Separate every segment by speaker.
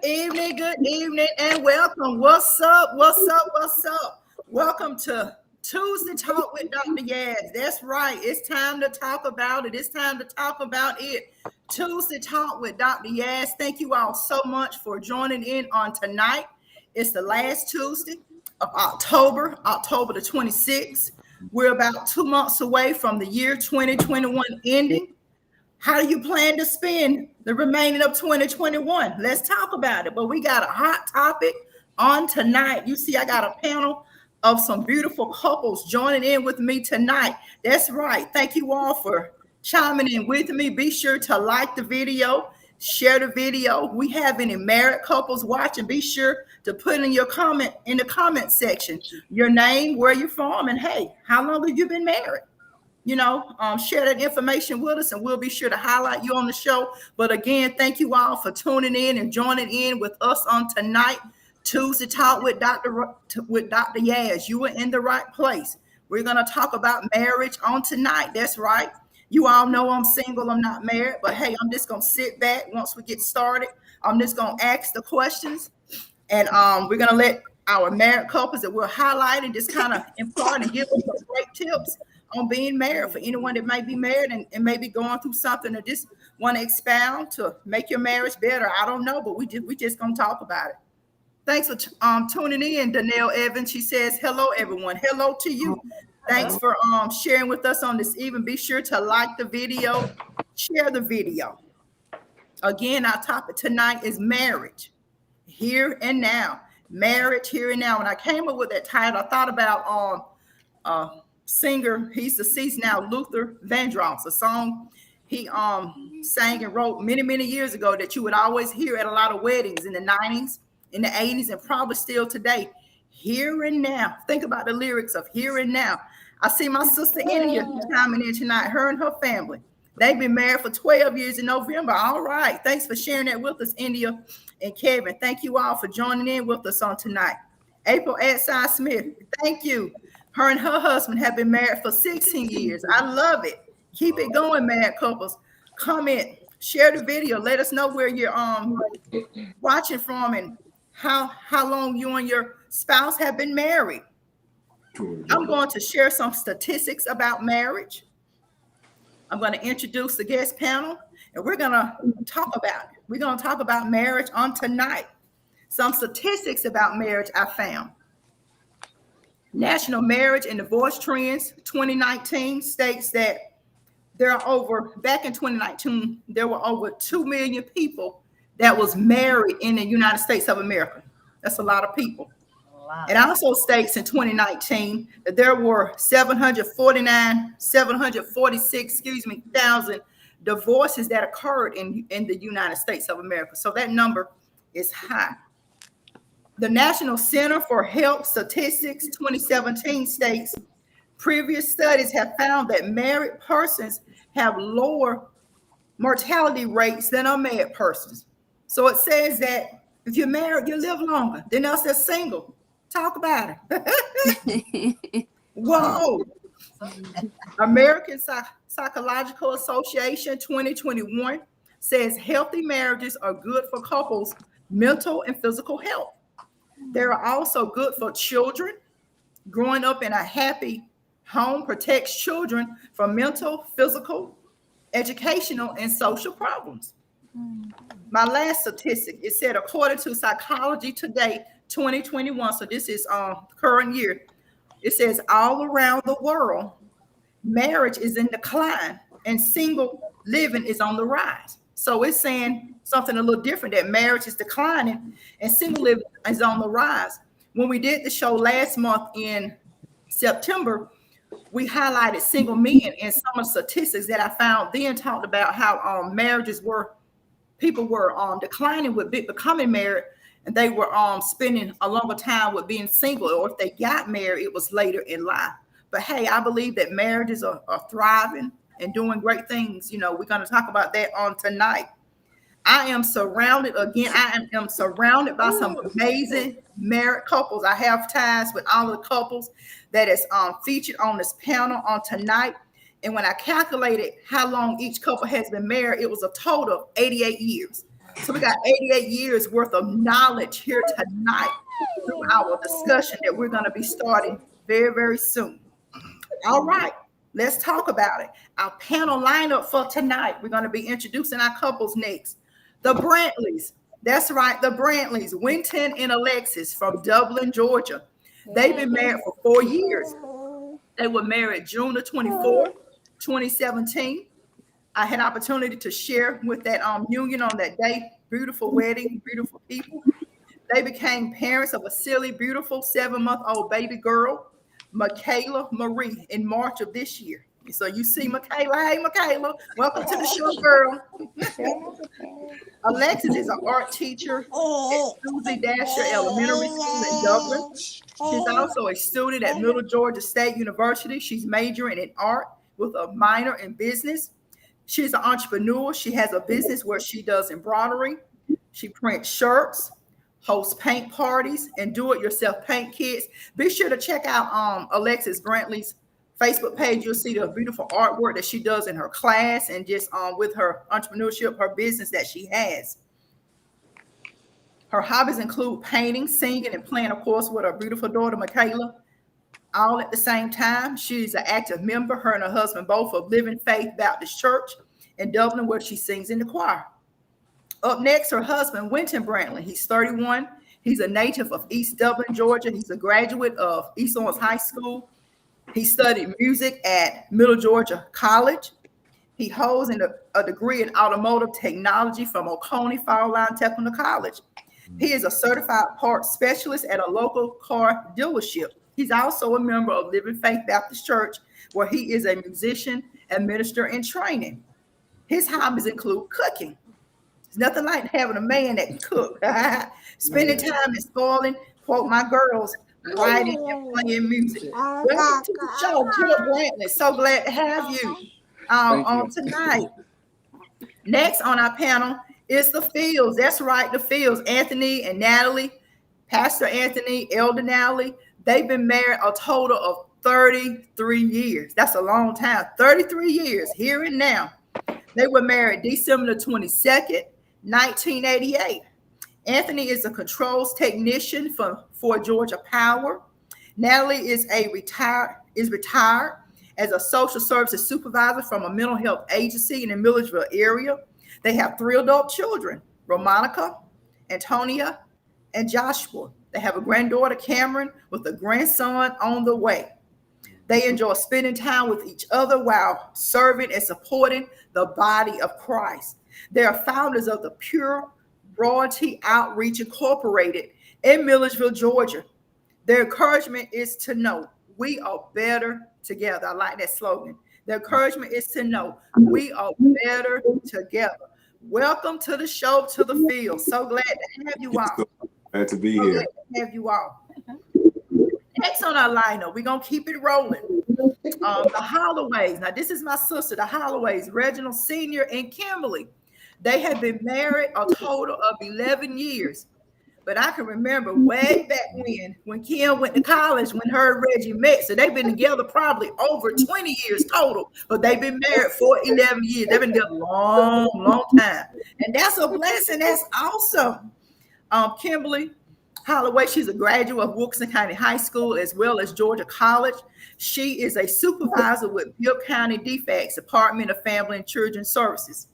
Speaker 1: good evening, and welcome. What's up? What's up? What's up? Welcome to Tuesday Talk with Dr. Yaz. That's right. It's time to talk about it. It's time to talk about it. Tuesday Talk with Dr. Yaz. Thank you all so much for joining in on tonight. It's the last Tuesday of October the 26th. We're about 2 months away from the year 2021 ending. How do you plan to spend the remaining of 2021? Let's talk about it. But we got a hot topic on tonight. You see, I got a panel of some beautiful couples joining in with me tonight. That's right. Thank you all for chiming in with me. Be sure to like the video, share the video. We have any married couples watching. Be sure to put in your comment in the comment section, your name, where you're from, and hey, how long have you been married? Share that information with us, and we'll be sure to highlight you on the show. But again, thank you all for tuning in and joining in with us on tonight, Tuesday Talk with Dr. Yaz. You are in the right place. We're going to talk about marriage on tonight. That's right. You all know I'm single. I'm not married. But hey, I'm just going to sit back once we get started. I'm just going to ask the questions, and we're going to let our married couples that we'll highlight and just kind of impart and give them some great tips on being married for anyone that might be married and maybe going through something or just want to expound to make your marriage better. I don't know, but we just gonna talk about it. Thanks for tuning in, Danelle Evans. She says, hello, everyone. Hello to you. Thanks for sharing with us on this evening. Be sure to like the video, share the video. Again, our topic tonight is marriage, here and now. Marriage, here and now. When I came up with that title, I thought about singer, he's deceased now, Luther Vandross, a song he sang and wrote many years ago that you would always hear at a lot of weddings in the 90s, in the 80s, and probably still today. Here and now. Think about the lyrics of here and now. I see my sister India chiming in tonight, her and her family. They've been married for 12 years in November. All right. Thanks for sharing that with us, India and Kevin. Thank you all for joining in with us on tonight. April Adside Smith, thank you. Her and her husband have been married for 16 years. I love it. Keep it going, married couples. Comment, share the video. Let us know where you're watching from and how long you and your spouse have been married. I'm going to share some statistics about marriage. I'm going to introduce the guest panel, and we're going to talk about it. We're going to talk about marriage on tonight. Some statistics about marriage I found. National Marriage and Divorce Trends 2019 states that back in 2019, there were over 2 million people that was married in the United States of America. That's a lot of people. It also states in 2019 that there were 746,000 divorces that occurred in the United States of America. So that number is high. The National Center for Health Statistics 2017 states previous studies have found that married persons have lower mortality rates than unmarried persons. So it says that if you're married, you live longer than us that's single. Talk about it. Whoa. American Psychological Association 2021 says healthy marriages are good for couples' mental and physical health. They are also good for children. Growing up in a happy home protects children from mental, physical, educational, and social problems. My last statistic, it said, according to Psychology Today 2021, so this is current year, it says all around the world, marriage is in decline and single living is on the rise. So it's saying something a little different, that marriage is declining and single living is on the rise. When we did the show last month in September, we highlighted single men, and some of the statistics that I found then talked about how people were declining with becoming married, and they were spending a longer time with being single, or if they got married, it was later in life. But hey, I believe that marriages are thriving and doing great things. We're going to talk about that on tonight. I am surrounded by some amazing married couples. I have ties with all the couples that is featured on this panel on tonight. And when I calculated how long each couple has been married, it was a total of 88 years. So we got 88 years worth of knowledge here tonight through our discussion that we're going to be starting very, very soon. All right, let's talk about it. Our panel lineup for tonight, we're going to be introducing our couples next. The Brantleys. That's right, the Brantleys, Wynton and Alexis from Dublin, Georgia. They've been married for 4 years. They were married June the 24th, 2017. I had opportunity to share with that union on that day. Beautiful wedding, beautiful people. They became parents of a silly, beautiful 7-month-old baby girl, Michaela Marie, in March of this year. So you see Michaela. Hey, Michaela. Welcome to the show, girl. Alexis is an art teacher at Susie Dasher Elementary School in Dublin. She's also a student at Middle Georgia State University. She's majoring in art with a minor in business. She's an entrepreneur. She has a business where she does embroidery. She prints shirts, hosts paint parties, and do-it-yourself paint kits. Be sure to check out Alexis Brantley's Facebook page. You'll see the beautiful artwork that she does in her class and just with her entrepreneurship, her business that she has. Her hobbies include painting, singing, and playing, of course, with her beautiful daughter, Michaela, all at the same time. She's an active member, her and her husband both, of Living Faith Baptist Church in Dublin, where she sings in the choir. Up next, her husband, Wynton Brantley. He's 31. He's a native of East Dublin, Georgia. He's a graduate of East Orange High School. He studied music at Middle Georgia College. He holds a degree in automotive technology from Oconee Fall Line Technical College. He is a certified parts specialist at a local car dealership. He's also a member of Living Faith Baptist Church, where he is a musician and minister in training. His hobbies include cooking. It's nothing like having a man that can cook. Spending time and spoiling, quote, my girls, writing and playing music. Welcome to the show, Jill Brantley. So glad to have you on tonight. Next on our panel is the Fields. That's right, the Fields. Anthony and Natalie, Pastor Anthony, Elder Natalie. They've been married a total of 33 years. That's a long time. 33 years, here and now. They were married December the 22nd, 1988. Anthony is a controls technician for Georgia Power. Natalie is retired as a social services supervisor from a mental health agency in the Milledgeville area. They have 3 adult children, Romanica, Antonia, and Joshua. They have a granddaughter, Cameron, with a grandson on the way. They enjoy spending time with each other while serving and supporting the body of Christ. They are founders of the Pure Royalty Outreach Incorporated in Milledgeville, Georgia. Their encouragement is to know we are better together. I like that slogan. The encouragement is to know we are better together. Welcome to the show, to the field. So glad to have you all.
Speaker 2: Glad to be here.
Speaker 1: Glad to have you all. Next on our lineup, we're going to keep it rolling. The Holloways. Now, this is my sister, the Holloways, Reginald Sr. and Kimberly. They have been married a total of 11 years. But I can remember way back when Kim went to college, when her and Reggie met. So they've been together probably over 20 years total. But they've been married for 11 years. They've been together a long, long time. And that's a blessing. That's awesome. Kimberly Holloway, she's a graduate of Wilkinson County High School as well as Georgia College. She is a supervisor with Bibb County DFACS, Department of Family and Children Services.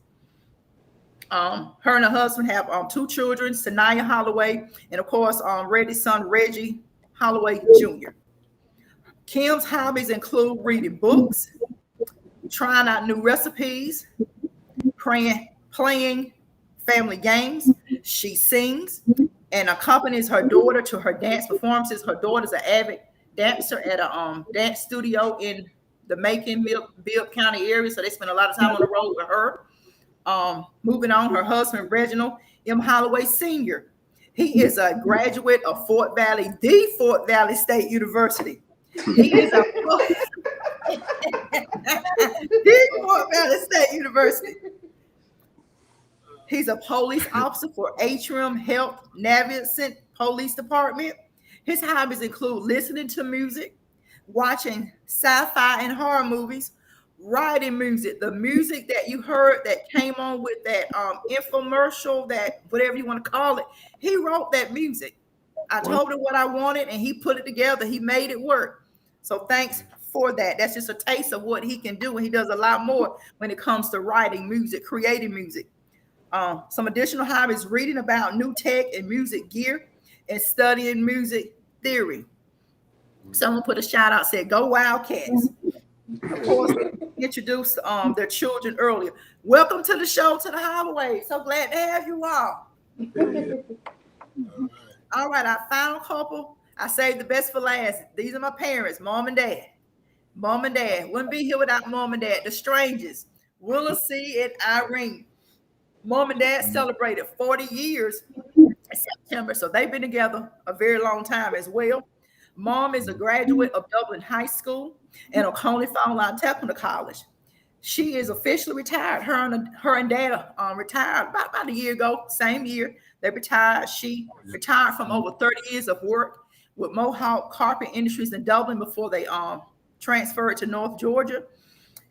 Speaker 1: Her and her husband have 2 children, Sanaya Holloway, and of course, Reggie's son, Reggie Holloway Jr. Kim's hobbies include reading books, trying out new recipes, playing family games. She sings and accompanies her daughter to her dance performances. Her daughter's an avid dancer at a dance studio in the Macon, Bibb County area, so they spend a lot of time on the road with her. Moving on, her husband, Reginald M. Holloway Sr. He is a graduate of Fort Valley State University. He is a Fort Valley State University. He's a police officer for Atrium Health Navigant Police Department. His hobbies include listening to music, watching sci-fi and horror movies, writing music, the music that you heard that came on with that infomercial, that whatever you want to call it, he wrote that music. I told him what I wanted and he put it together. He made it work. So thanks for that. That's just a taste of what he can do. And he does a lot more when it comes to writing music, creating music. Some additional hobbies: reading about new tech and music gear and studying music theory. Someone put a shout out, said, "Go Wildcats." Of course, introduced their children earlier. Welcome to the show, to the Holloway. So glad to have you all. All right, our final couple. I saved the best for last. These are my parents, mom and dad. Mom and dad. Wouldn't be here without mom and dad. The Strangers, Willie C and Irene. Mom and dad celebrated 40 years in September, so they've been together a very long time as well. Mom is a graduate of Dublin High School and Oconee Falls Technical College. She is officially retired. Her and dad retired about a year ago, same year they retired. She retired from over 30 years of work with Mohawk Carpet Industries in Dublin before they transferred to North Georgia,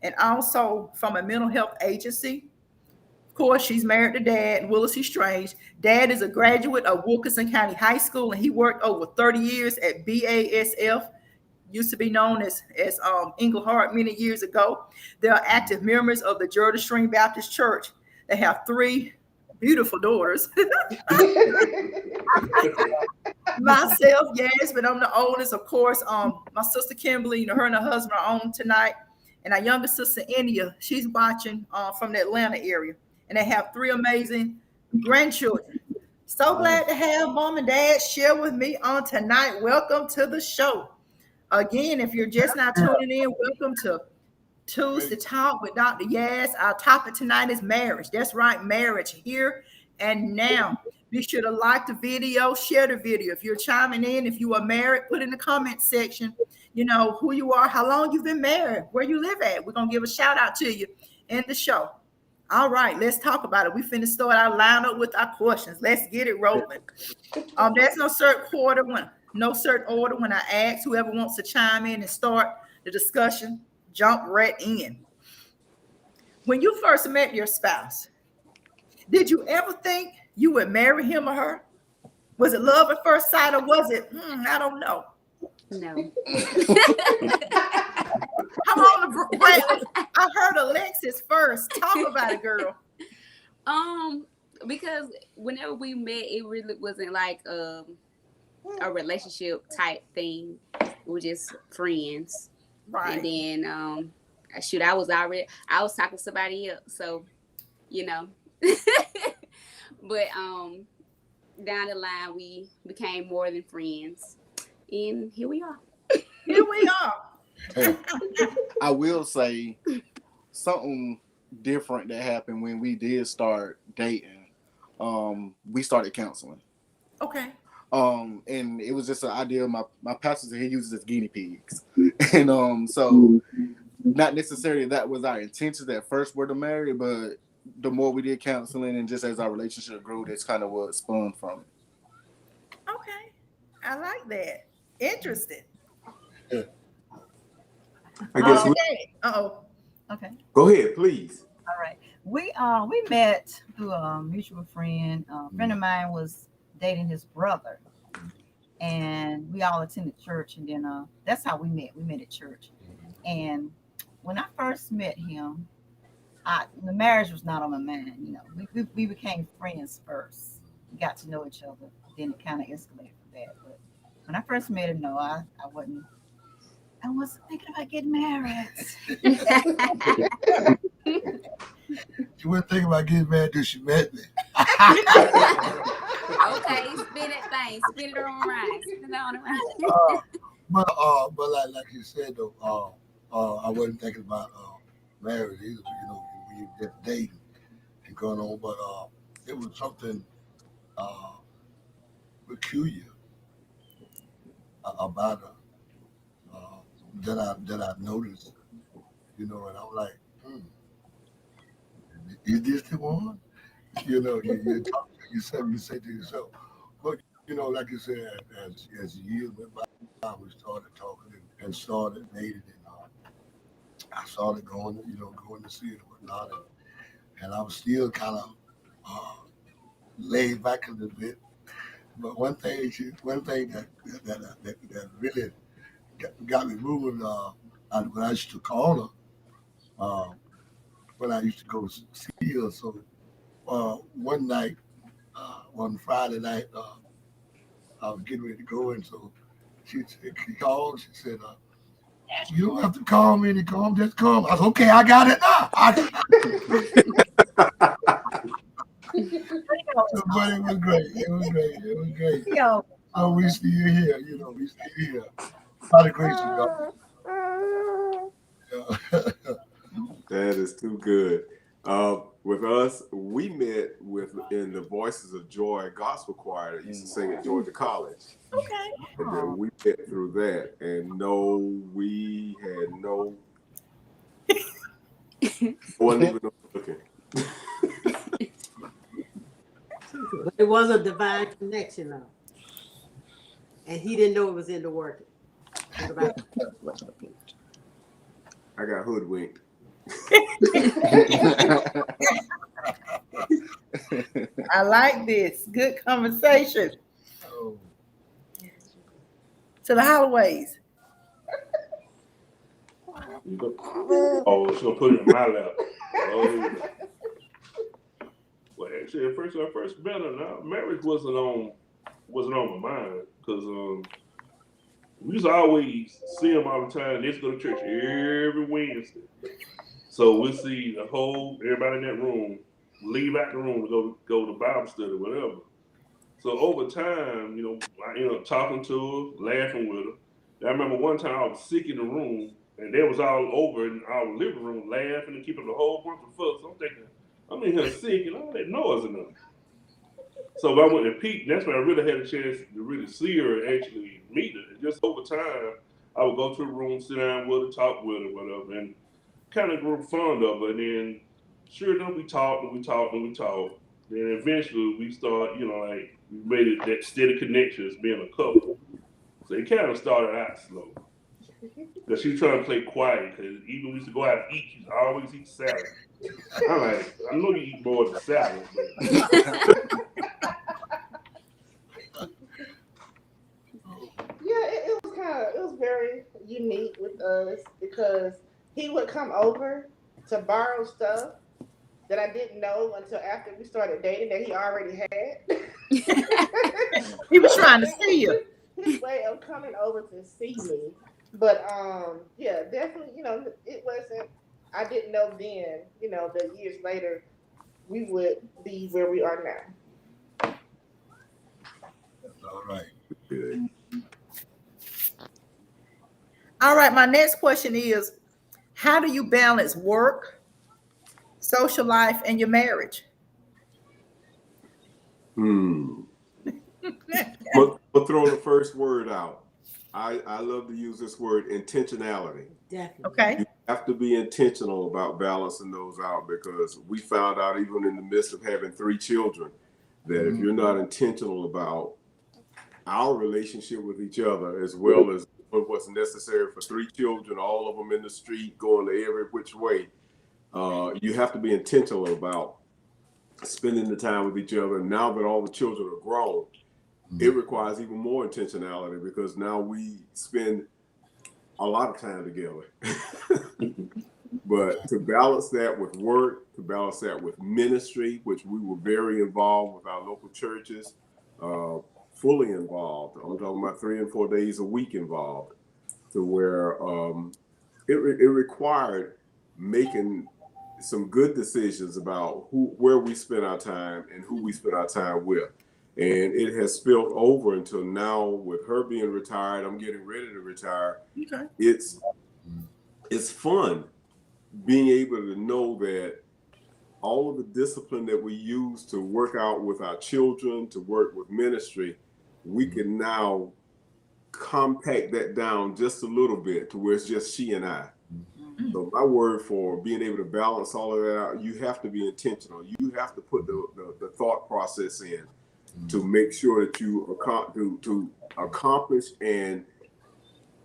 Speaker 1: and also from a mental health agency. Of course, she's married to dad, Willie C. Strange. Dad is a graduate of Wilkinson County High School, and he worked over 30 years at BASF, used to be known as Englehart many years ago. They are active members of the Jordan Stream Baptist Church. They have 3 beautiful daughters. Myself, yes, but I'm the oldest. Of course, my sister Kimberly, her and her husband are on tonight. And our younger sister, India, she's watching from the Atlanta area. And they have 3 amazing grandchildren. So glad to have mom and dad share with me on tonight. Welcome to the show. Again, if you're just now tuning in, welcome to Tuesday Talk with Dr. Yaz. Our topic tonight is marriage. That's right, marriage here and now. Be sure to like the video, share the video. If you're chiming in, if you are married, put in the comment section, who you are, how long you've been married, where you live at. We're going to give a shout out to you in the show. All right, let's talk about it. We finna start our lineup with our questions. Let's get it rolling. There's no certain order when I ask. Whoever wants to chime in and start the discussion, jump right in. When you first met your spouse, did you ever think you would marry him or her? Was it love at first sight, or was it, I don't know?
Speaker 2: No.
Speaker 1: Come on, I heard Alexis first. Talk about it, girl.
Speaker 2: Because whenever we met, it really wasn't like a relationship type thing. We were just friends.
Speaker 1: Right.
Speaker 2: And then I was talking to somebody else, so but down the line we became more than friends, and here we are.
Speaker 3: I will say something different that happened when we did start dating. We started counseling.
Speaker 1: Okay.
Speaker 3: And it was just an idea. My pastor said he uses as guinea pigs, and so not necessarily that was our intention at first were to marry, but the more we did counseling and just as our relationship grew, that's kind of what spun from it.
Speaker 1: Okay, I like that. Interesting.
Speaker 4: Yeah. I guess.
Speaker 1: Okay.
Speaker 4: Go ahead, please.
Speaker 5: All right. We met through a mutual friend. A friend of mine was dating his brother, and we all attended church. And then that's how we met. We met at church. And when I first met him, the marriage was not on my mind. We became friends first. We got to know each other. Then it kind of escalated from that. But when I first met him, no, I wasn't thinking about getting married.
Speaker 6: She wasn't thinking about getting married till she met me.
Speaker 2: Okay, spin that thing. Spin it on right. Spin it on right.
Speaker 6: But like you said though, I wasn't thinking about marriage either. When you just dating and going on, but it was something peculiar about her that I noticed. And I'm like, is this the one? You talk to yourself, you say to yourself. But like you said, as years went by, we started talking and started dating, I started going to see it and whatnot, and I was still kind of laid back a little bit. But one thing that really got me moving when I used to call her, when I used to go see her. So one night, one Friday night, I was getting ready to go, and so she called. She said, "You don't have to call me to come, just come." I said, "Okay, I got it now." But it was great. It was great. It was great.
Speaker 5: Yo,
Speaker 6: So we still here, we still here. By the grace of God. Yeah.
Speaker 4: That is too good. With us, we met in the Voices of Joy gospel choir that used to sing at Georgia College.
Speaker 1: Okay.
Speaker 4: And then we met through that. And no, we had no wasn't even looking.
Speaker 7: But it was a divine connection, though. And he didn't know it was in the working.
Speaker 4: I got hoodwinked.
Speaker 1: I like this. Good conversation.
Speaker 6: Oh.
Speaker 1: To the Holloways.
Speaker 8: Oh, she'll put it in my lap. Oh. Well, actually, at first, when I first met her, marriage wasn't on my mind because we used to always see them all the time. They used to go to church every Wednesday. So we'll see everybody in that room leave out the room to go to Bible study, whatever. So over time, I ended up talking to her, laughing with her. And I remember one time I was sick in the room, and they was all over in our living room laughing and keeping a whole bunch of fuss. I'm thinking, I'm in here sick and all that noise enough. So I went to peek, and that's when I really had a chance to really see her and actually meet her. And just over time, I would go to the room, sit down with her, talk with her, whatever, and kind of grew fond of her. And then, sure enough, we talked and we talked and we talked. Then eventually we started, we made it that steady connection as being a couple. So it kind of started out slow. Because she was trying to play quiet, because even when we used to go out and eat, she always eat salad. I'm like, I know you eat more than salad.
Speaker 9: Yeah, it was very unique with us because he would come over to borrow stuff that I didn't know until after we started dating that he already had.
Speaker 1: He was trying to see you.
Speaker 9: His way of coming over to see me. But yeah, definitely, it wasn't, I didn't know then, that years later we would be where we are now.
Speaker 6: That's all right.
Speaker 4: Good.
Speaker 1: All right, my next question is, how do you balance work, social life, and your marriage?
Speaker 4: We'll throw the first word out. I love to use this word, intentionality.
Speaker 7: Definitely.
Speaker 1: Okay.
Speaker 4: You have to be intentional about balancing those out, because we found out even in the midst of having 3 children that if you're not intentional about our relationship with each other, as well as what's necessary for 3 children, all of them in the street going to every which way, you have to be intentional about spending the time with each other. Now that all the children are grown, it requires even more intentionality, because now we spend a lot of time together. But to balance that with work, to balance that with ministry, which we were very involved with our local churches, fully involved. I'm talking about 3 and 4 days a week involved, to where it required making some good decisions about where we spend our time and who we spend our time with. And it has spilled over until now, with her being retired, I'm getting ready to retire.
Speaker 1: Okay.
Speaker 4: It's fun being able to know that all of the discipline that we use to work out with our children, to work with ministry, we can now compact that down just a little bit to where it's just she and I. So my word for being able to balance all of that out, you have to be intentional. You have to put the thought process in to make sure that you to accomplish and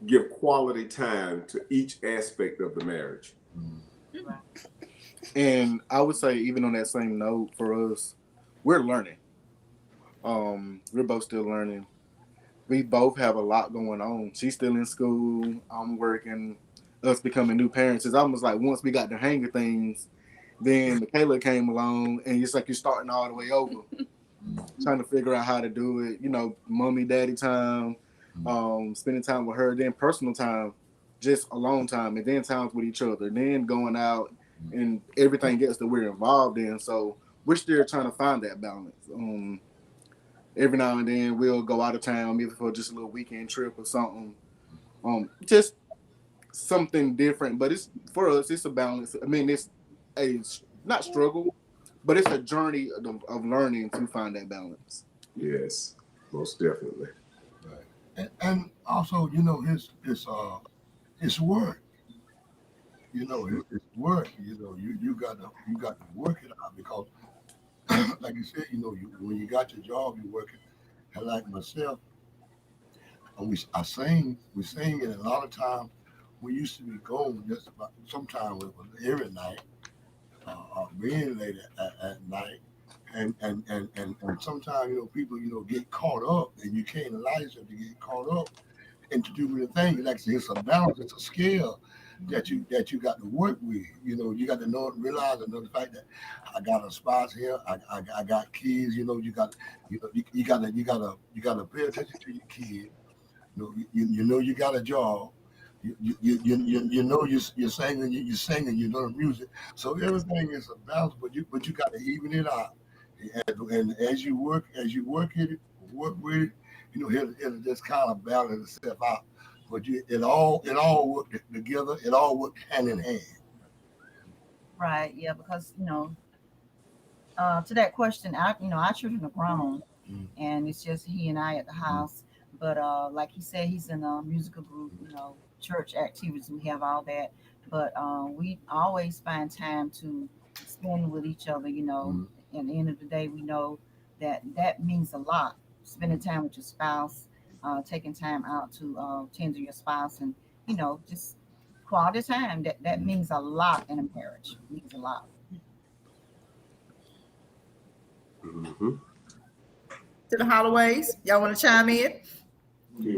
Speaker 4: give quality time to each aspect of the marriage.
Speaker 3: And I would say, even on that same note, for us, we're learning. We're both still learning. We both have a lot going on. She's still in school. I'm working. Us becoming new parents. It's almost like once we got the hang of things, then Michaela came along, and it's like you're starting all the way over, trying to figure out how to do it. You know, mommy, daddy time, spending time with her, then personal time, just alone time, and then times with each other, then going out and everything else that we're involved in. So we're still trying to find that balance. Every now and then we'll go out of town, maybe for just a little weekend trip or something. Just something different, but it's for us. It's a balance. I mean, it's a not struggle, but it's a journey of learning to find that balance.
Speaker 4: Yes, most definitely.
Speaker 6: Right. And also, you know, his work. You know, his work. You know, you got to work it out because, like you said, you know, when you got your job, you work it. And like myself, and we sing, and a lot of times we used to be going just about. Sometimes it was every night, being late at night, and sometimes, you know, people, you know, get caught up, and you can't allow yourself to get caught up and to do the thing. Like I said, it's a balance, it's a skill that you got to work with. You know, you got to realize and know the fact that I got a spouse here, I got kids. You know, you got to pay attention to your kids. You know you got a job. You know you're singing, you know the music. So everything is a balance, but you got to even it out. And as you work with it, you know, it'll just kind of balance itself out. But it all worked together. It all worked hand in hand.
Speaker 5: Right. Yeah. Because, you know, to that question, our children are grown, and it's just he and I at the house. But like he said, he's in a musical group, you know, church activities. We have all that. But we always find time to spend with each other, you know. At the end of the day, we know that means a lot. Spending time with your spouse, taking time out to tend to your spouse, and, you know, just quality time. That means a lot in a marriage. It means a lot.
Speaker 4: Mm-hmm.
Speaker 1: To the Holloways, y'all want to chime in? He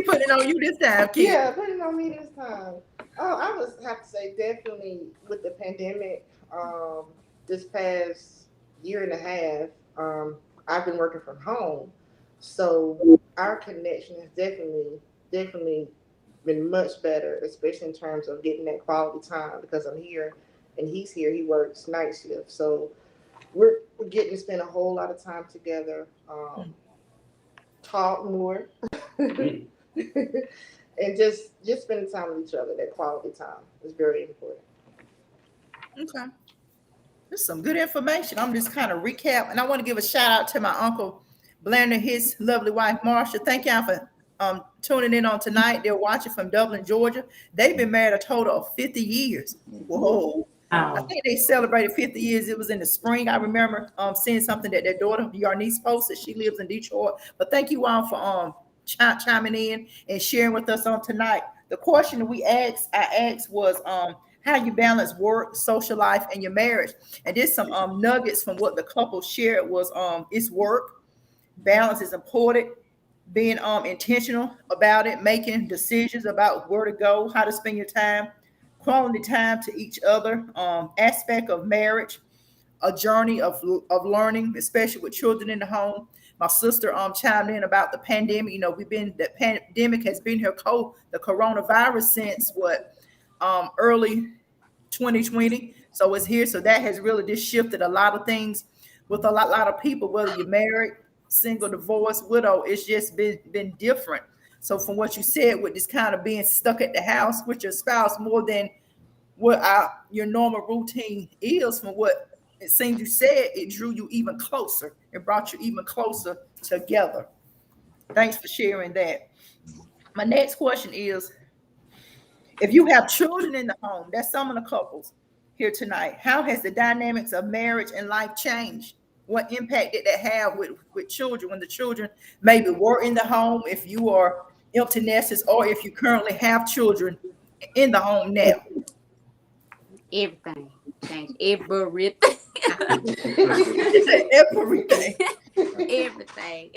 Speaker 1: put it on you this time, Kim.
Speaker 9: Yeah, put it on me this time. Oh, I would have to say definitely with the pandemic, this past year and a half, I've been working from home. So our connection has definitely been much better, especially in terms of getting that quality time because I'm here and he's here. He works night shift. So we're getting to spend a whole lot of time together, talk more, and just spending time with each other. That quality time is very important.
Speaker 1: Okay. This is some good information. I'm just kind of recap, and I want to give a shout out to my uncle Blander, his lovely wife Marsha. Thank y'all for tuning in on tonight. They're watching from Dublin, Georgia. They've been married a total of 50 years. Whoa. I think they celebrated 50 years. It was in the spring. I remember seeing something that their daughter, your niece, posted. She lives in Detroit. But thank you all for chiming in and sharing with us on tonight. The question that I asked was how you balance work, social life, and your marriage. And there's some nuggets from what the couple shared was it's work. Balance is important. Being intentional about it, making decisions about where to go, how to spend your time, quality time to each other, aspect of marriage, a journey of learning, especially with children in the home. My sister chimed in about the pandemic. You know, the pandemic has been here, the coronavirus since early 2020. So it's here. So that has really just shifted a lot of things with a lot of people, whether you're married, single, divorced, widow. It's just been different. So from what you said, with this kind of being stuck at the house with your spouse more than what your normal routine is, from what it seems you said, it drew you even closer. It brought you even closer together. Thanks for sharing that. My next question is, if you have children in the home, that's some of the couples here tonight, how has the dynamics of marriage and life changed? What impact did that have with children when the children maybe were in the home? If you are empty nesters, or if you currently have children in the home now?
Speaker 2: Everything. Change everything.
Speaker 1: She said everything.
Speaker 2: Everything.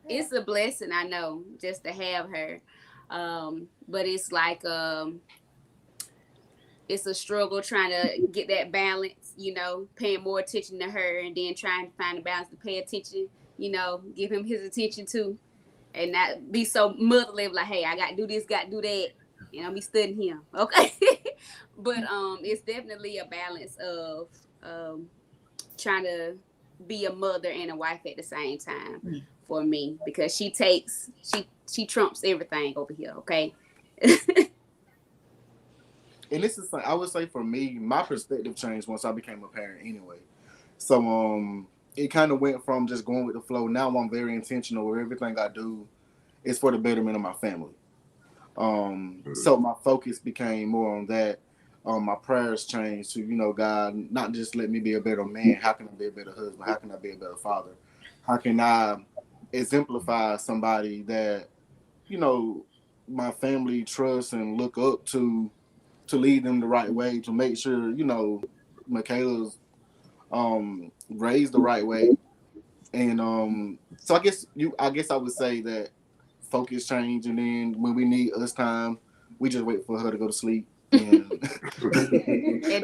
Speaker 2: It's a blessing, I know, just to have her. But it's like it's a struggle trying to get that balance, paying more attention to her and then trying to find a balance to pay attention, give him his attention too. And not be so motherly, like, hey, I gotta do this, gotta do that, and I'll be studying him. Okay. But it's definitely a balance of trying to be a mother and a wife at the same time for me, because she trumps everything over here. Okay.
Speaker 3: And this is, I would say, for me, my perspective changed once I became a parent anyway. So it kind of went from just going with the flow. Now I'm very intentional where everything I do is for the betterment of my family. So my focus became more on that. My prayers changed to, God, not just let me be a better man. How can I be a better husband? How can I be a better father? How can I exemplify somebody that, my family trusts and look up to lead them the right way, to make sure, Michaela's raised the right way. And so I guess I would say that focus change, and then when we need us time, we just wait for her to go to sleep and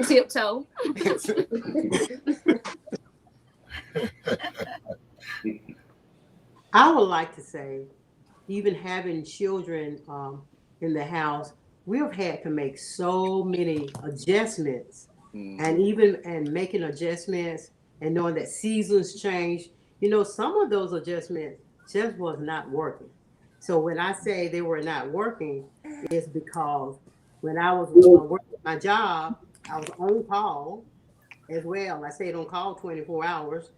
Speaker 2: tiptoe.
Speaker 7: I would like to say, even having children in the house, we've had to make so many adjustments, and making adjustments and knowing that seasons change. Some of those adjustments just was not working. So when I say they were not working, it's because when I was working my job, I was on call as well. I stayed on call 24 hours.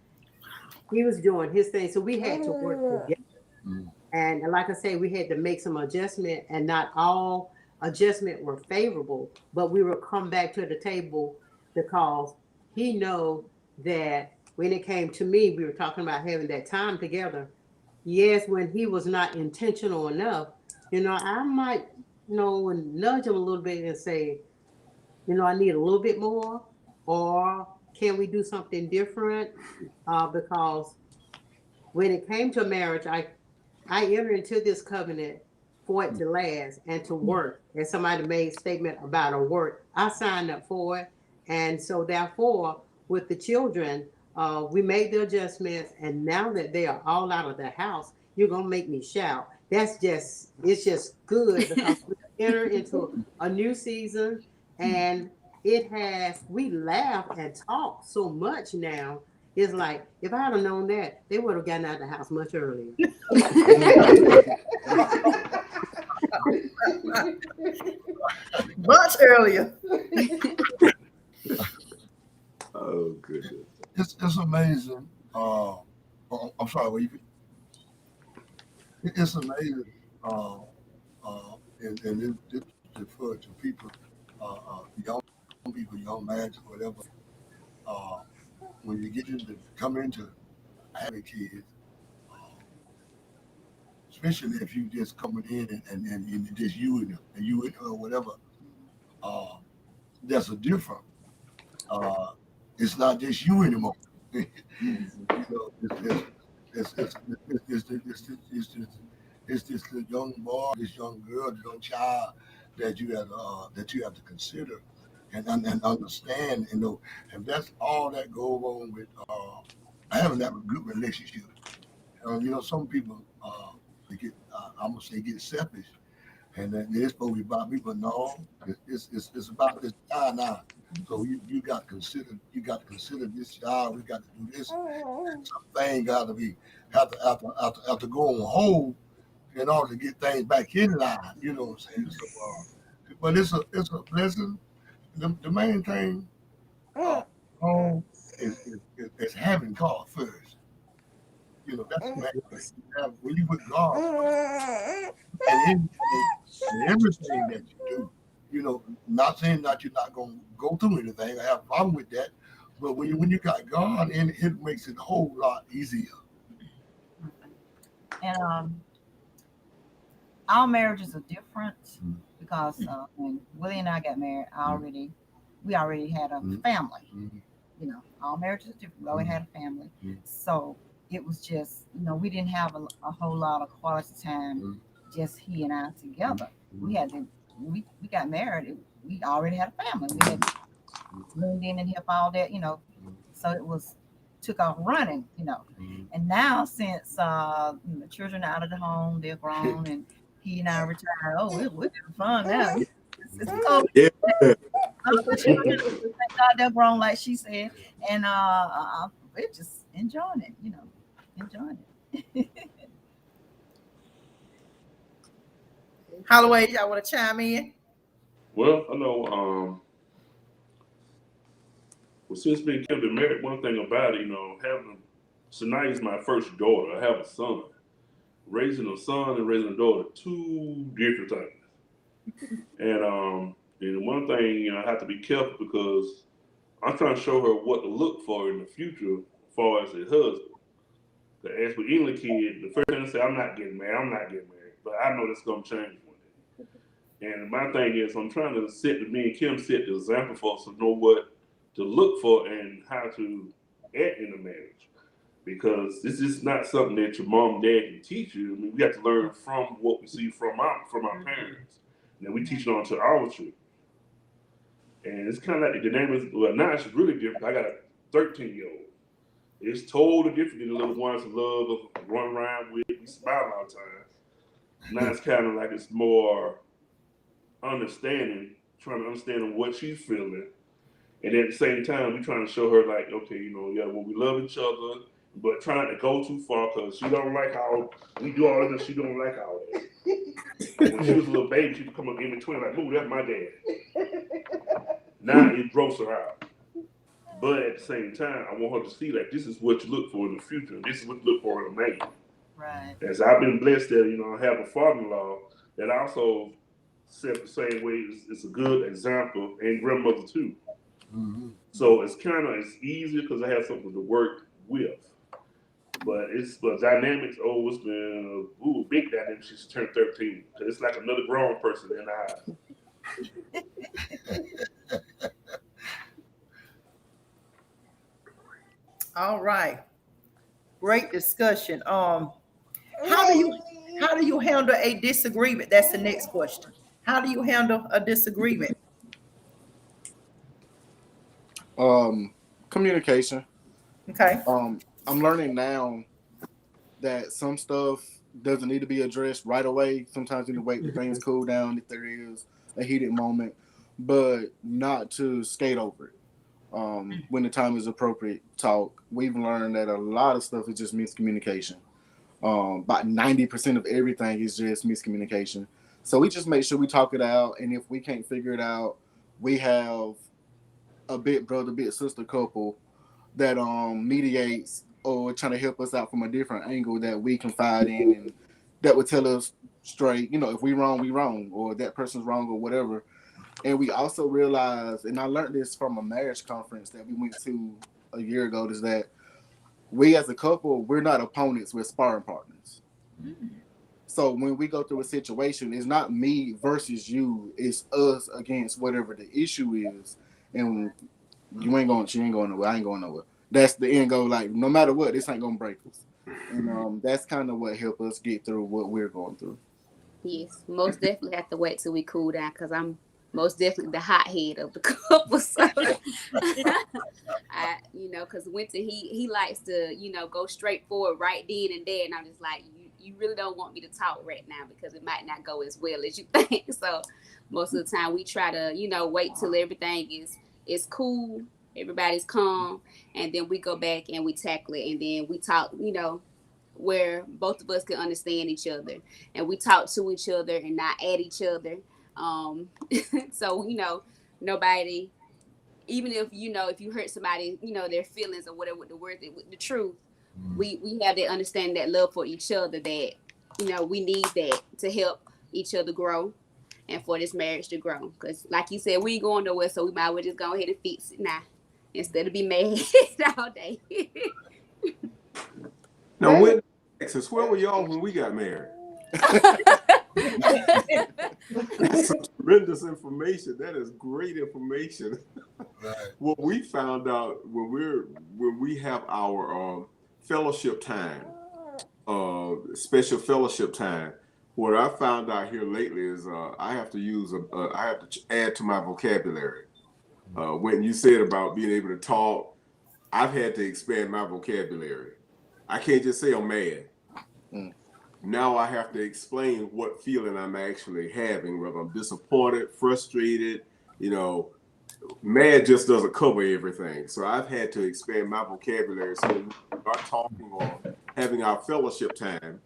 Speaker 7: He was doing his thing. So we had to work together. And like I say, we had to make some adjustment, and not all adjustment were favorable, but we will come back to the table because he know that when it came to me, we were talking about having that time together. Yes, when he was not intentional enough, I might, nudge him a little bit and say, I need a little bit more, or can we do something different? Because when it came to marriage, I entered into this covenant for it to last and to work. And somebody made a statement about a work. I signed up for it. And so therefore, with the children, we made the adjustments. And now that they are all out of the house, you're going to make me shout. It's just good because we enter into a new season, and we laugh and talk so much now. It's like, if I had known that, they would have gotten out of the house much earlier.
Speaker 1: Much earlier.
Speaker 4: Oh, goodness.
Speaker 6: It's amazing. I'm sorry, it's amazing. And this refer to people, young people, young marriage, or whatever. When you come into having kids, especially if you just coming in and just you and her, whatever, there's a difference. It's not just you anymore. It's this young boy, this young girl, this young child that you have to consider and understand. And that's all that goes on with having that good relationship. Some people they get I'm gonna say get selfish, and then they're supposed to be about me, but no, it's about this child now. So you got to consider this child. We got to do this. Something got to have to go on hold in order to get things back in line. You know what I'm saying? So, but it's a blessing. The main thing is having God first. That's the main thing. When you put God and everything that you do, not saying that you're not going to go through anything. I have a problem with that. But when you got God in it, makes it a whole lot easier.
Speaker 5: And our marriages are different because when Willie and I got married, we already had a family. You know, our marriages are different. We already had a family. So it was just, you know, we didn't have a whole lot of quality time, just he and I together. We got married. We already had a family. We had moved in and help all that, you know. So it took off running, you know. And now since the children are out of the home, they're grown, and he and I retired. Oh, we're having fun now. It's totally thank God they're grown, like she said, and we're just enjoying it, you know, enjoying it.
Speaker 1: Holloway, y'all want to chime in?
Speaker 8: Well, I know. Well, since being Kimberly married, one thing about it, you know, Shania is my first daughter. I have a son. Raising a son and raising a daughter, two different things. And one thing, you know, I have to be careful because I'm trying to show her what to look for in the future as far as a husband. As with any kid, the first thing I say, I'm not getting married. But I know that's going to change one day. And my thing is, I'm trying to me and Kim set the example for us to know what to look for and how to act in a marriage. Because this is not something that your mom and dad can teach you. I mean, we have to learn from what we see from our parents. And then we teach it on to our children. And it's kind of like the dynamics. Well, now it's really different. I got a 13-year-old. It's totally different than the little ones who love to run around with. We smile all the time. Now it's kind of like it's more understanding, trying to understand what she's feeling. And at the same time, we're trying to show her, like, okay, you know, yeah, well, we love each other, but trying to go too far because she don't like how we do all this and she don't like all that. Like when she was a little baby, she would come up in between like, ooh, that's my dad. Now it grows her out. But at the same time, I want her to see, like, this is what you look for in the future. And this is what you look for in a man.
Speaker 5: Right.
Speaker 8: As I've been blessed that, you know, I have a father-in-law that also said the same way it's a good example, and grandmother too. So it's easier because I have something to work with. But dynamics, it's been a big dynamic since she turned 13. Because it's like another grown person in the house.
Speaker 1: All right. Great discussion. How do you handle a disagreement? That's the next question. How do you handle a disagreement?
Speaker 3: Communication.
Speaker 1: Okay.
Speaker 3: I'm learning now that some stuff doesn't need to be addressed right away. Sometimes you need to wait for things cool down if there is a heated moment, but not to skate over it. When the time is appropriate, talk. We've learned that a lot of stuff is just miscommunication. About 90% of everything is just miscommunication. So we just make sure we talk it out, and if we can't figure it out, we have a big brother, big sister couple that mediates or trying to help us out from a different angle that we confide in, and that would tell us straight, you know, if we wrong, or that person's wrong or whatever. And we also realized, and I learned this from a marriage conference that we went to a year ago, is that we as a couple, we're not opponents, we're sparring partners. So when we go through a situation, it's not me versus you, it's us against whatever the issue is. And she ain't going nowhere, I ain't going nowhere. That's the end goal. Like, no matter what, this ain't gonna break us. And that's kind of what helped us get through what we're going through.
Speaker 2: Yes, most definitely have to wait till we cool down, because I'm most definitely the hothead of the couple. So, because Wynton, he likes to, go straight forward right then and there. And I'm just like, you really don't want me to talk right now because it might not go as well as you think. So most of the time we try to, wait till everything is cool, everybody's calm, and then we go back and we tackle it. And then we talk, where both of us can understand each other, and we talk to each other and not at each other. So, nobody, even if, if you hurt somebody, their feelings or whatever, the truth, we have that understanding, that love for each other, that, we need that to help each other grow and for this marriage to grow. Because like you said, we ain't going nowhere, so we might as well just go ahead and fix it now instead of be mad all day.
Speaker 4: Now, Texas, where were y'all when we got married? That's some tremendous information. That is great information.
Speaker 6: Right.
Speaker 4: What we found out when we have our fellowship time, special fellowship time. What I found out here lately is I have to add to my vocabulary. When you said about being able to talk, I've had to expand my vocabulary. I can't just say I'm mad. Now I have to explain what feeling I'm actually having, whether I'm disappointed, frustrated, mad just doesn't cover everything. So I've had to expand my vocabulary. So when we start talking or having our fellowship time,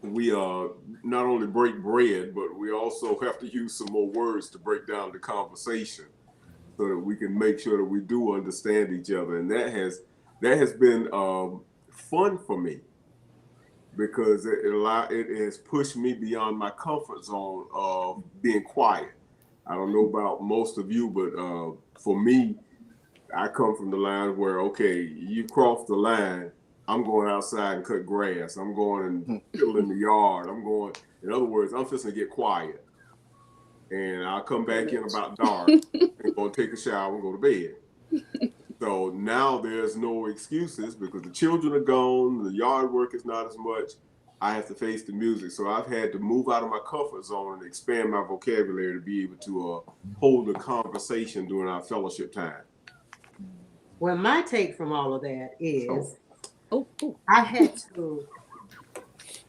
Speaker 4: we not only break bread, but we also have to use some more words to break down the conversation so that we can make sure that we do understand each other. And that has been fun for me, because it has pushed me beyond my comfort zone of being quiet. I don't know about most of you, but for me, I come from the line where, okay, you cross the line, I'm going outside and cut grass. I'm going and fiddle in the yard. In other words, I'm just gonna get quiet. And I'll come back in about dark and go take a shower and go to bed. So now there's no excuses because the children are gone, the yard work is not as much. I have to face the music. So I've had to move out of my comfort zone and expand my vocabulary to be able to hold a conversation during our fellowship time.
Speaker 7: Well, my take from all of that is I had to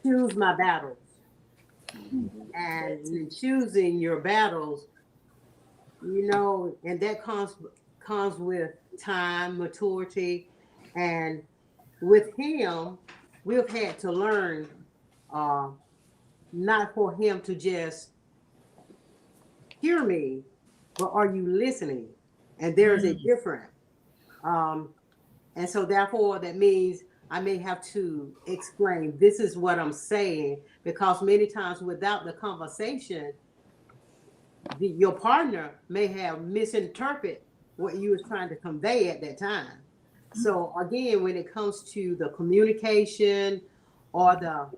Speaker 7: choose my battles. And in choosing your battles, and that comes with time, maturity, and with him, we've had to learn not for him to just hear me, but are you listening? And there's a difference. And so therefore that means I may have to explain, this is what I'm saying, because many times without the conversation, your partner may have misinterpreted what you was trying to convey at that time. So again, when it comes to the communication or the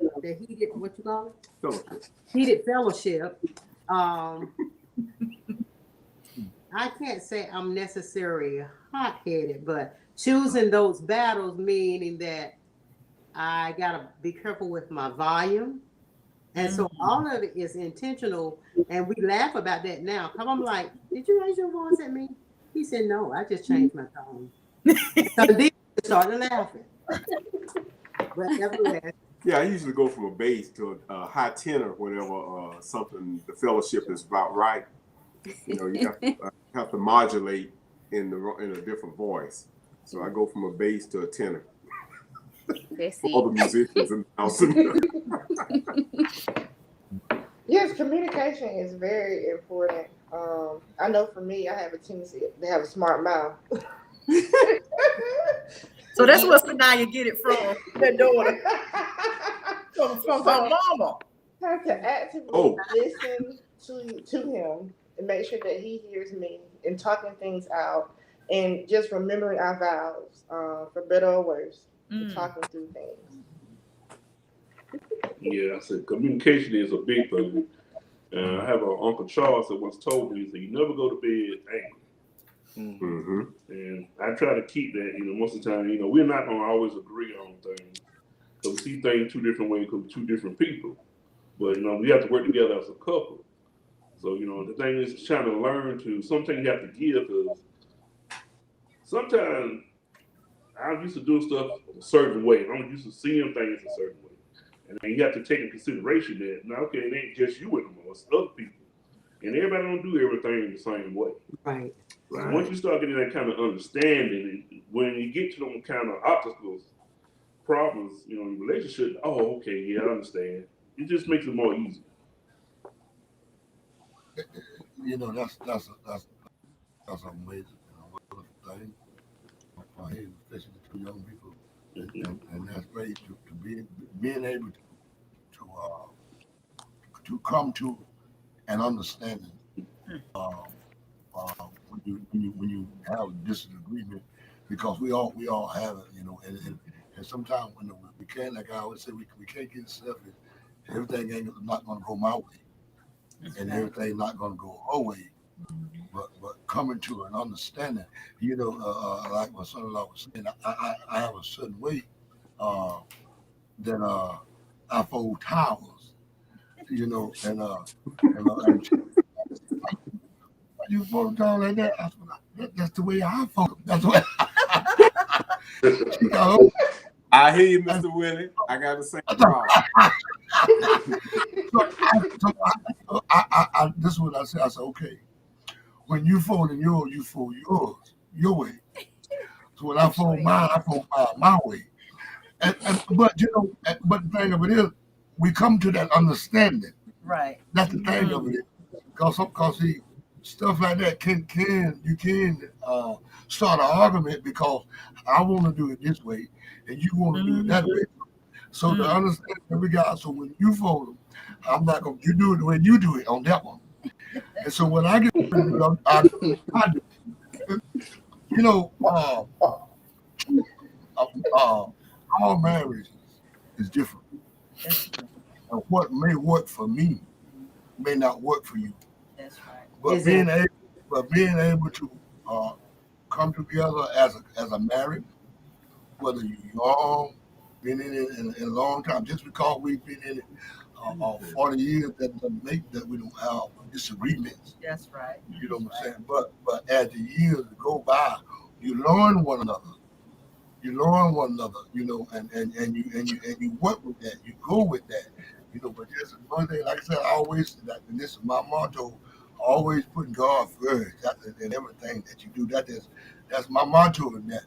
Speaker 7: heated, what you call it?
Speaker 4: Fellowship.
Speaker 7: Heated fellowship, I can't say I'm necessarily hot-headed, but choosing those battles, meaning that I gotta be careful with my volume. And so all of it is intentional, and we laugh about that now. Because I'm like, did you raise your voice at me? He said, no, I just changed my tone. So then we started laughing. But nevertheless.
Speaker 4: Yeah, I usually go from a bass to a high tenor whenever the fellowship is about right. You have to modulate in a different voice. So I go from a bass to a tenor. All the musicians in the house.
Speaker 9: Yes, communication is very important. I know for me, I have a tendency to have a smart mouth.
Speaker 1: So that's where Sanaya get it from, that daughter. From her mama.
Speaker 9: I have to actively listen to him and make sure that he hears me and talking things out and just remembering our vows, for better or worse, and talking through things.
Speaker 8: Yeah, I said communication is a big thing. I have an Uncle Charles that once told me, he said, you never go to bed angry.
Speaker 4: Mm-hmm.
Speaker 8: And I try to keep that, most of the time, we're not going to always agree on things. So we see things two different ways because we're two different people. But, we have to work together as a couple. So, the thing is trying to learn to, sometimes you have to give, because sometimes I'm used to doing stuff a certain way. I'm used to seeing things a certain way. And then you have to take into consideration that, now, okay, it ain't just you anymore, it's other people. And everybody don't do everything the same way.
Speaker 7: Right.
Speaker 8: So once you start getting that kind of understanding, when you get to them kind of obstacles, problems, in relationship, okay, yeah, I understand. It just makes it more easy.
Speaker 6: That's amazing, wonderful thing. For him, especially the two young people, and that's great to being able to come to an understanding. When you have a disagreement, because we all have it, and And sometimes when we can't, like I always say, we can't get selfish. Everything ain't not gonna go my way, and everything not gonna go her way. But coming to an understanding, like my son-in-law was saying, I have a certain way that I fold towels, and you fold towel like that. I said, that's the way I fold. That's what.
Speaker 4: I hear you, Mr. Willie. I got the same problem.
Speaker 6: This is what I said. I said, okay, when you fold yours, you fold yours your way. So when I fold mine my way. But the thing of it is, we come to that understanding.
Speaker 5: Right.
Speaker 6: That's the thing of it. Because see, stuff like that you can start an argument because I want to do it this way and you want to do it that way. So the understanding that we got, so when you fold them, I'm not gonna you do it the way you do it on that one. And so when I get I do. All marriages is different. And what may work for me may not work for you.
Speaker 5: That's right.
Speaker 6: But being able to come together as a married, whether you're young, been in it in a long time, just because we've been in it 40 years, that doesn't make that we don't have disagreements.
Speaker 5: That's right.
Speaker 6: You know what I'm saying? But as the years go by, you learn one another. And you work with that. You go with that. But just one thing, like I said, I always say that, and this is my motto: always putting God first. In everything that you do. That's my motto in that.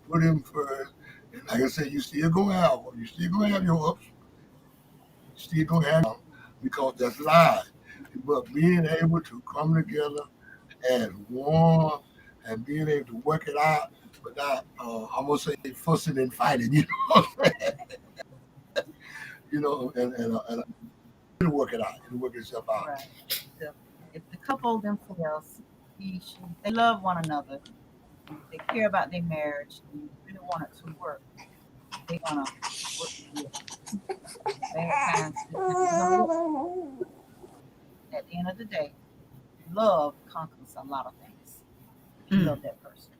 Speaker 6: Put Him first. And like I said, you still gonna have your ups. You still gonna have because that's life. But being able to come together as one and being able to work it out without, I'm gonna say, fussing and fighting. You know what I'm saying? And it'll work it out. It'll work itself out.
Speaker 5: Right. If the couple themselves, they love one another, they care about their marriage, and really want it to work, they're gonna work together. Bad times. At the end of the day, love conquers a lot of things. You love that person.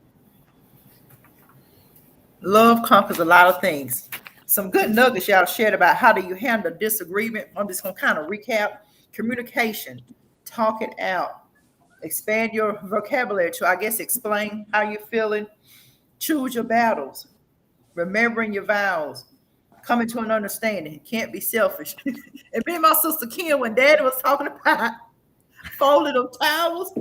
Speaker 1: Love conquers a lot of things. Some good nuggets y'all shared about how do you handle disagreement. I'm just going to kind of recap. Communication, talk it out, expand your vocabulary to, I guess, explain how you're feeling, choose your battles, remembering your vows, coming to an understanding. Can't be selfish. And me and my sister Kim, when Daddy was talking about folding them towels,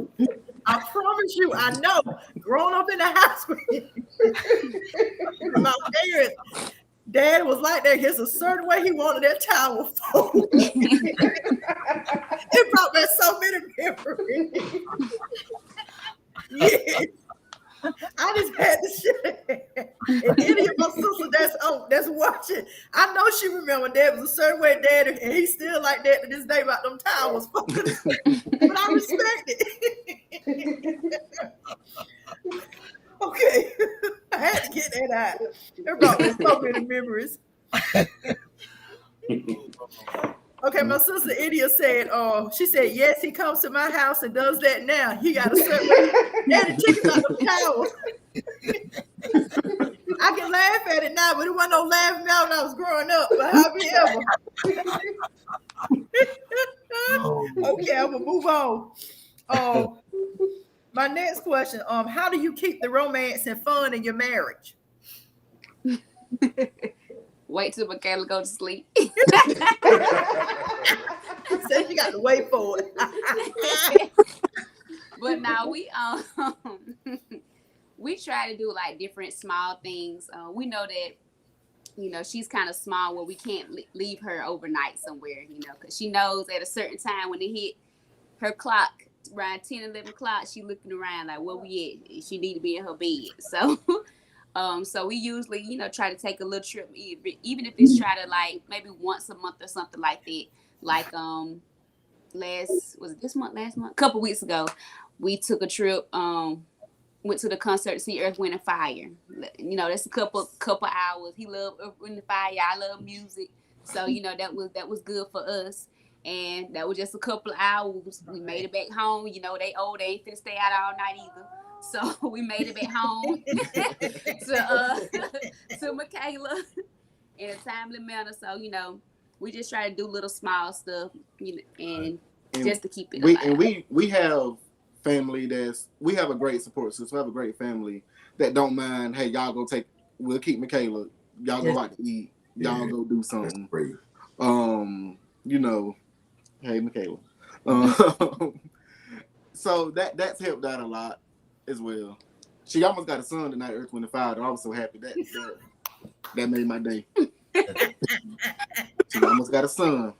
Speaker 1: I promise you, I know, growing up in the house with my parents, Dad was like that. Here's a certain way he wanted that towel folded. It brought back so many memories. Yeah. I just had to share. And any of my sisters that's watching, I know she remember Dad was a certain way, Daddy, and he's still like that to this day about them towels. But I respect it. Okay, I had to get that out. It brought me so many memories. Okay, my sister Idia said, she said, yes, he comes to my house and does that now. He got a certain way. Daddy took about the towels. I can laugh at it now, but it wasn't no laughing out when I was growing up. But however. Okay, I'm gonna move on. My next question, how do you keep the romance and fun in your marriage?
Speaker 2: Wait till Michaela go to sleep.
Speaker 1: Said you got to wait for it.
Speaker 2: But now we try to do like different small things. We know that, she's kind of small where we can't leave her overnight somewhere, because she knows at a certain time when it hit her clock, around 10, 11 o'clock, she looking around like, where we at? She need to be in her bed. So we usually, try to take a little trip, even if it's try to like maybe once a month or something like that. Like last month? A couple weeks ago, we took a trip went to the concert to see Earth, Wind and Fire. You know, that's a couple hours. He loved Earth, Wind and Fire. I love music, so you know that was good for us. And that was just a couple of hours. We made it back home. You know, they ain't finna stay out all night either. So we made it back home to Michaela in a timely manner. So, you know, we just try to do little small stuff, you know, and just to keep it alive.
Speaker 3: And we have family we have a great support system. We have a great family that don't mind, hey, y'all we'll keep Michaela. Y'all go out to eat. Y'all go do something. You know, hey, Michaela. So that's helped out a lot as well. She almost got a son tonight, Earth, Wind and Fire. I was so happy that made my day. She almost got a son.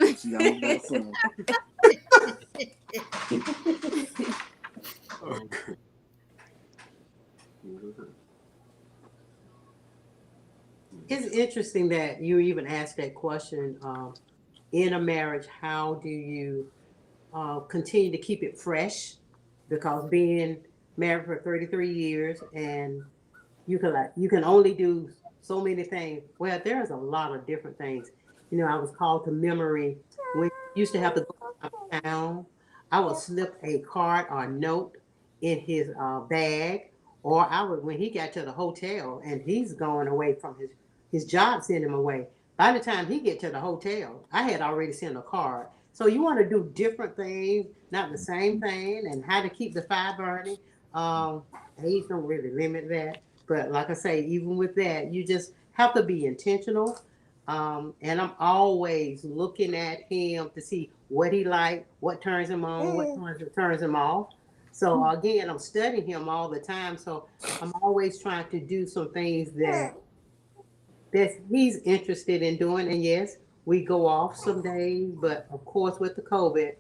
Speaker 7: It's interesting that you even asked that question. In a marriage, how do you continue to keep it fresh? Because being married for 33 years and you can only do so many things. Well, there's a lot of different things. You know, I was called to memory when I used to have to go out of town. I would slip a card or a note in his bag, or when he got to the hotel and he's going away from his job, sent him away. By the time he get to the hotel, I had already sent a card. So you want to do different things, not the same thing, and how to keep the fire burning. Age don't really limit that. But like I say, even with that, you just have to be intentional. And I'm always looking at him to see what he likes, what turns him on, what turns him off. So again, I'm studying him all the time. So I'm always trying to do some things that he's interested in doing. And yes, we go off some days, but of course with the COVID,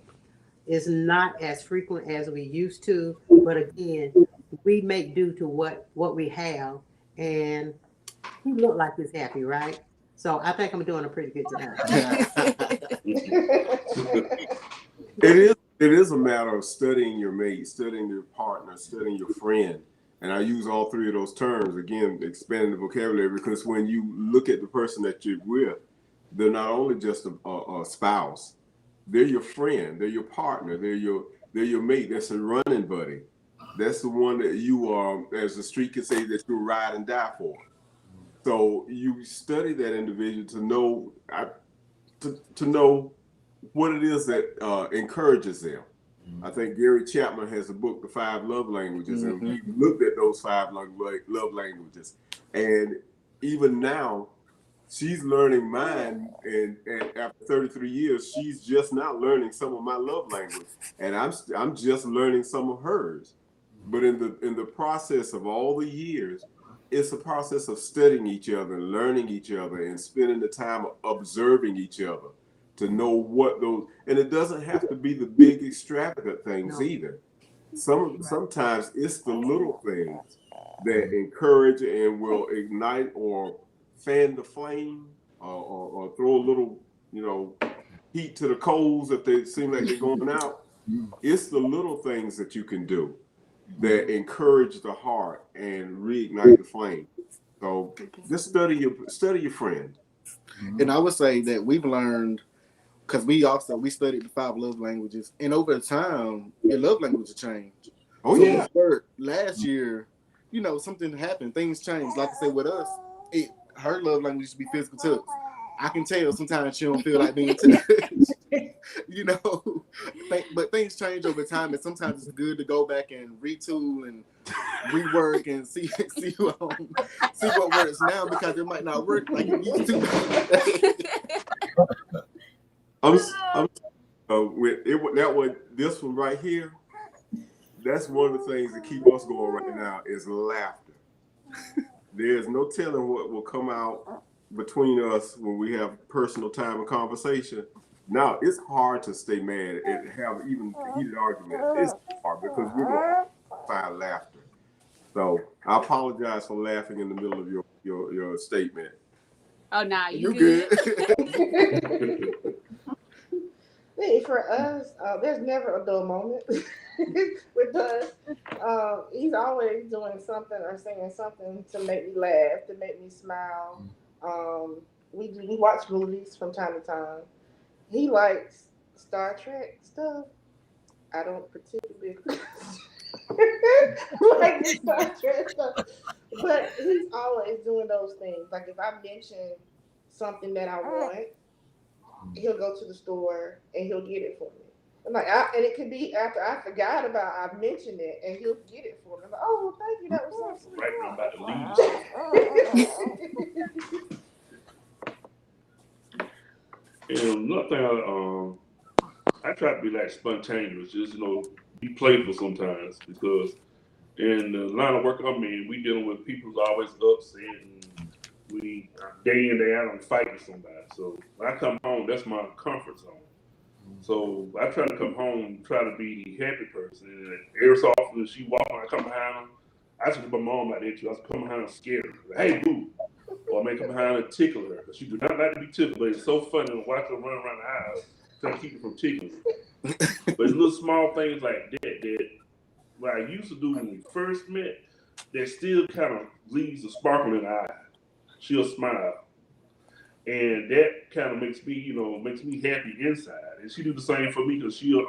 Speaker 7: it's not as frequent as we used to. But again, we make do to what we have, and he looked like he's happy, right? So I think I'm doing a pretty good job.
Speaker 4: It is a matter of studying your mate, studying your partner, studying your friend. And I use all three of those terms, again, expanding the vocabulary, because when you look at the person that you're with, they're not only just a spouse, they're your friend, they're your partner, they're your mate, that's a running buddy. That's the one that you are, as the street can say, that you ride and die for. So you study that individual to know what it is that encourages them. I think Gary Chapman has a book, The 5 Love Languages, and we looked at those 5 love languages. And even now, she's learning mine, and after 33 years, she's just now learning some of my love language, and I'm just learning some of hers. But in the process of all the years, it's a process of studying each other, and learning each other, and spending the time observing each other to know what those. And it doesn't have to be the big extravagant things either. Sometimes it's the little things that encourage and will ignite or fan the flame, or throw a little, heat to the coals if they seem like they're going out. It's the little things that you can do that encourage the heart and reignite the flame. So just study your friend.
Speaker 3: And I would say that we've learned, because we studied the 5 love languages, and over time your love language change. Last year, something happened, things changed. Like I said, with us, her love language used to be physical touch. I can tell sometimes she don't feel like being touched. But things change over time, and sometimes it's good to go back and retool and rework and see what works now, because it might not work like it used to.
Speaker 4: This one right here, that's one of the things that keep us going right now is laughter. There's no telling what will come out between us when we have personal time and conversation. Now, it's hard to stay mad and have even heated arguments. It's hard because we're going to find laughter. So I apologize for laughing in the middle of your statement.
Speaker 2: Oh, nah, you good.
Speaker 9: Hey, for us, there's never a dull moment with us. He's always doing something or saying something to make me laugh, to make me smile. We watch movies from time to time. He likes Star Trek stuff. I don't particularly like the Star Trek stuff, but he's always doing those things. Like if I mention something that I want, he'll go to the store and he'll get it for me. I'm like, and it could be after I forgot about I mentioned it, and he'll get it for me. I'm like, oh, well, thank you, that was so sweet.
Speaker 8: Right now, I'm about to leave. And another thing, I try to be like spontaneous, just be playful sometimes, because in the line of work I'm in, we dealing with people who's always upset, and we day in day out I'm fighting somebody. So when I come home, that's my comfort zone. So I try to come home, try to be the happy person. And every so often, she walk, I come behind her. I used to get my mom like that too. I used to come behind her and scare her. Like, hey, boo. Or I may come behind her and tickle her. Because she do not like to be tickled. But it's so funny to watch her run around the house trying to keep her from tickling. But it's little small things like that what I used to do when we first met, that still kind of leaves a sparkle in her eye. She'll smile. And that kind of makes me happy inside. And she do the same for me, because she'll,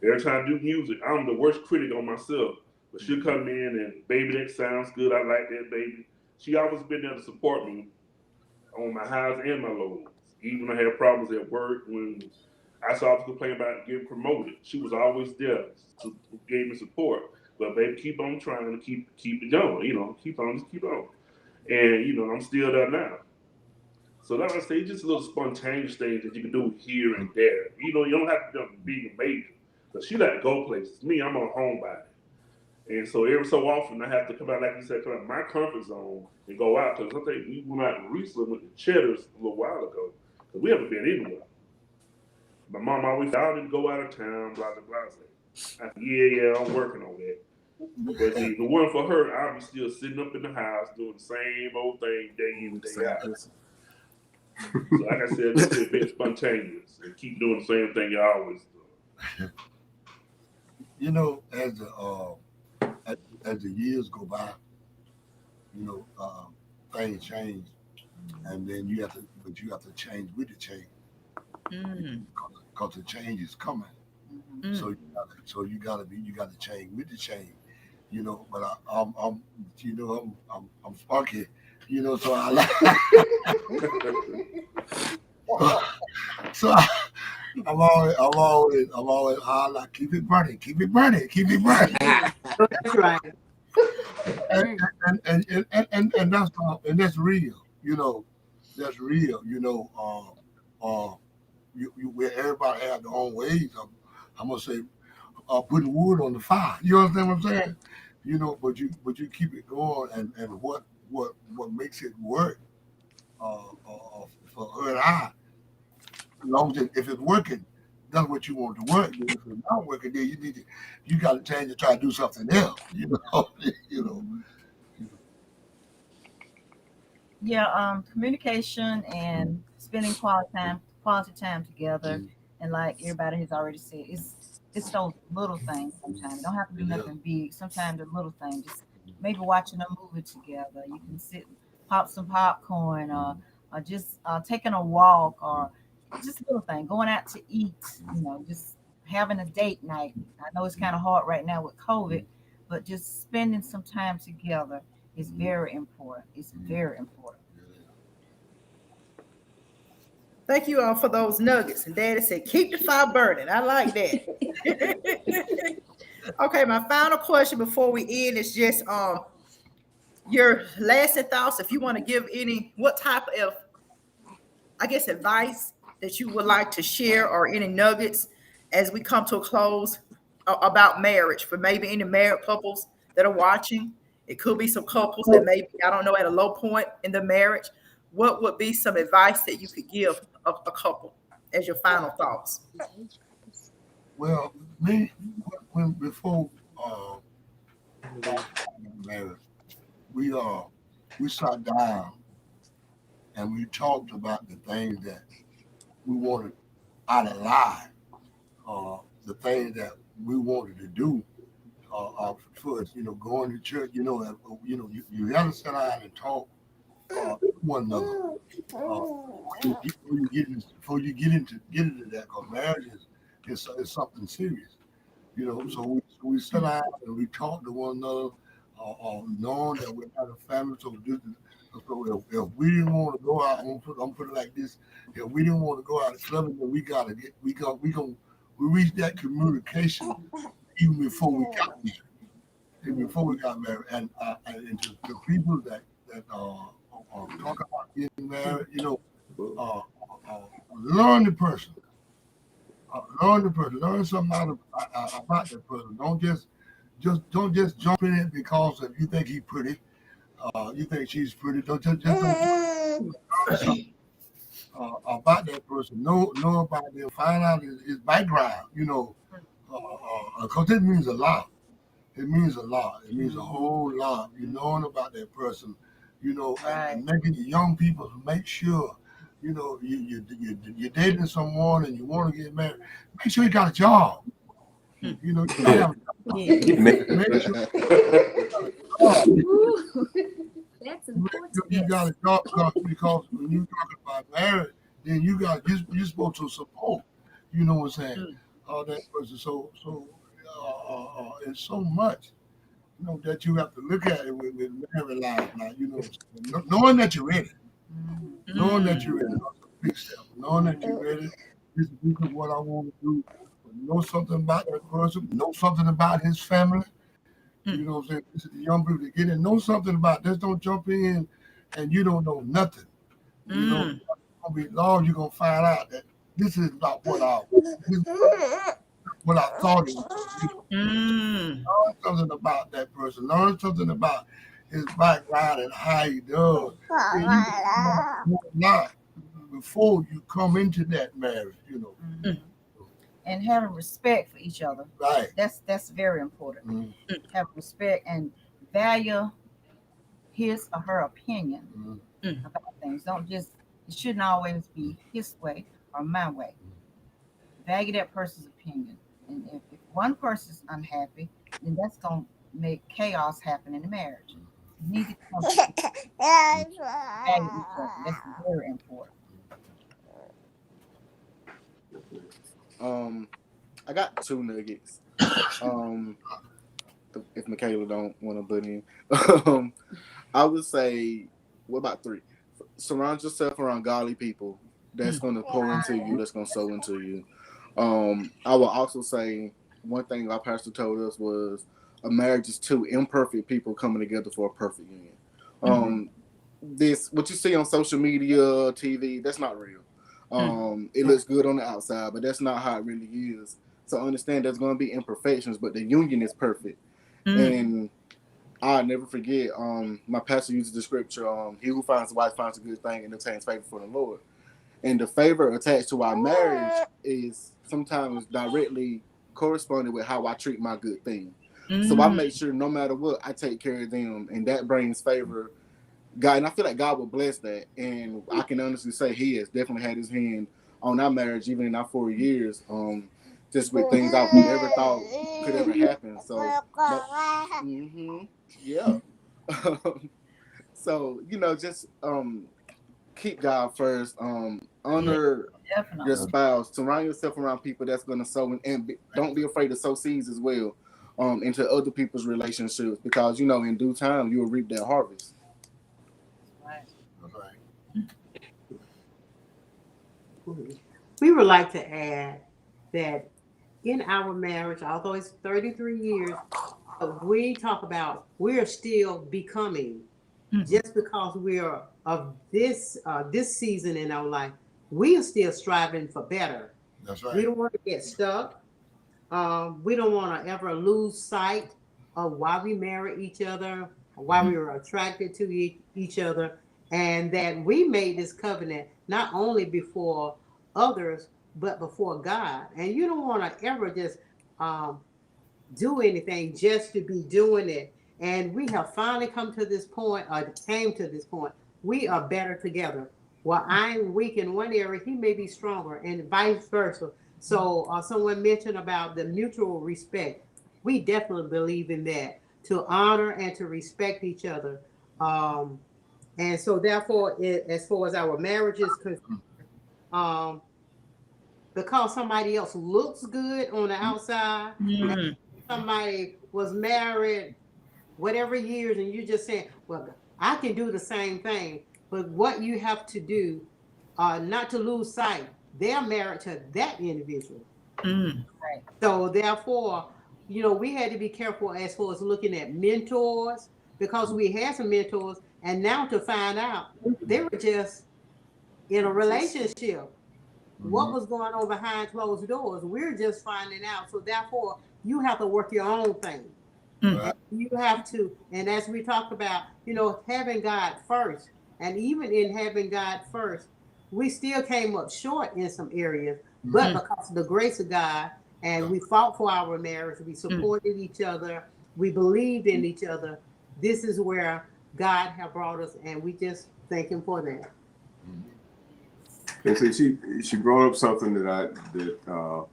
Speaker 8: every time I do music, I'm the worst critic on myself. But she'll come in and, baby, that sounds good. I like that, baby. She always been there to support me on my highs and my lows. Even when I had problems at work, when I saw I was complaining about getting promoted, she was always there to give me support. But baby, keep on trying to keep it going. Keep on. And I'm still there now. So like I say, just a little spontaneous things that you can do here and there. You don't have to be big and major. But she like to go places. Me, I'm a homebody. And so every so often I have to come out, like you said, come out of my comfort zone and go out. Because I think we went out recently with the Cheddars a little while ago. Because we haven't been anywhere. My mom always said, I didn't go out of town, blah, blah, blah. I said, yeah, I'm working on that. But the one for her, I'll be still sitting up in the house doing the same old thing day in, day out. So like I said, just a bit spontaneous and keep doing the same thing you always do.
Speaker 6: As the years go by, things change, and then you have to change with the change, because the change is coming. So you gotta change with the change, But I'm funky, so I like. So I'm always like, keep it burning.
Speaker 7: That's right.
Speaker 6: And that's real, that's real, where everybody have their own ways of, I'm gonna say, putting wood on the fire. You understand what I'm saying? But you keep it going, and what makes it work for her and I, as long as if it's working, that's what you want to work. If it's not working, then you got to change and try to do something else.
Speaker 5: Yeah, communication and spending quality time together, and like everybody has already said, it's those little things. Sometimes you don't have to do nothing big. Sometimes the little things, just maybe watching a movie together. You can sit, pop some popcorn, or just taking a walk, or just little thing, going out to eat. Just having a date night. I know it's kind of hard right now with COVID, but just spending some time together is very important. It's very important.
Speaker 1: Thank you all for those nuggets. And Daddy said, keep the fire burning. I like that. Okay, my final question before we end is just your lasting thoughts. If you want to give what type of, advice that you would like to share, or any nuggets as we come to a close about marriage, for maybe any married couples that are watching. It could be some couples that maybe, at a low point in the marriage. What would be some advice that you could give a couple as your final thoughts?
Speaker 6: Well, before marriage, we sat down and we talked about the things that we wanted out of life, the things that we wanted to do first, going to church, you got to sit down and talk to one another before you get into that, because marriage is something serious, So we sit down and we talk to one another, knowing that we have a family. So if we didn't want to go out, I'm gonna put it like this: if we didn't want to go out clubbing, then we reach that communication even before we got married. And to people that talk about getting married, learn the person. Learn something about that person. Don't just jump in it because if you think he's pretty, you think she's pretty. Don't just don't about that person. Know about them. Find out his background. Because it means a lot. It means a lot. It means a whole lot. Knowing about that person. And making the young people make sure. You're dating someone and you want to get married. Make sure you got a job. You gotta have a job. Make sure
Speaker 2: That's important.
Speaker 6: you got a job because when you're talking about marriage, then you're supposed to support. You know what I'm saying? That person. So it's so much. That you have to look at it with married life now. Knowing that you're ready. Knowing that you're ready, that's a big step. Knowing that you're ready, this is what I want to do. Know something about that person. Know something about his family. You know what I'm saying? This is the young people that get in. Know something about this. Don't jump in and you don't know nothing. Lord, you're gonna find out that this is not what I thought it was. Learn something about that person. Learn something about his background and how he does. Not before you come into that marriage,
Speaker 5: And having respect for each other.
Speaker 6: Right.
Speaker 5: That's very important. Have respect and value his or her opinion about things. It shouldn't always be his way or my way. Value that person's opinion. And if one person's unhappy, then that's going to make chaos happen in the marriage. You need to come to value each other. That's very important.
Speaker 3: I got 2 nuggets. If Michaela don't want to butt in, I would say, what about 3? Surround yourself around godly people that's going to pour into you, that's going to sow into you. I will also say one thing our pastor told us was a marriage is 2 imperfect people coming together for a perfect union. This what you see on social media, TV, that's not real. It looks good on the outside, but that's not how it really is. So understand there's going to be imperfections, but the union is perfect. And I'll never forget, my pastor uses the scripture, he who finds a wife finds a good thing and obtains favor for the Lord. And the favor attached to our marriage is sometimes directly corresponding with how I treat my good thing. So I make sure no matter what, I take care of them, and that brings favor. God, and I feel like God will bless that. And I can honestly say he has definitely had his hand on our marriage, even in our 4 years, just with things I never thought could ever happen. So, yeah. So, just keep God first. Honor your spouse. Surround yourself around people that's going to sow, and don't be afraid to sow seeds as well into other people's relationships, because, in due time, you will reap that harvest.
Speaker 7: We would like to add that in our marriage, although it's 33 years, we talk about we're still becoming. Just because we are of this season in our life, we are still striving for better.
Speaker 6: That's right.
Speaker 7: We don't want to get stuck. We don't want to ever lose sight of why we marry each other, why we were attracted to each other, and that we made this covenant not only before others, but before God. And you don't want to ever just do anything just to be doing it. And we have finally come to this point, or came to this point. We are better together. While I'm weak in one area, he may be stronger, and vice versa. So someone mentioned about the mutual respect. We definitely believe in that, to honor and to respect each other. And so therefore, as far as our marriage is concerned, because somebody else looks good on the outside, and somebody was married whatever years, and you just saying, well, I can do the same thing. But what you have to do, not to lose sight, they're married to that individual. Right. So therefore, we had to be careful as far as looking at mentors, because we had some mentors, and now to find out they were just in a relationship. What was going on behind closed doors, we're just finding out. So therefore, you have to work your own thing. You have to, and as we talked about, having God first, and even in having God first, we still came up short in some areas, but because of the grace of God, and we fought for our marriage, we supported each other, we believed in each other. This is where God has brought us, and we just thank Him for that.
Speaker 4: And so she brought up something that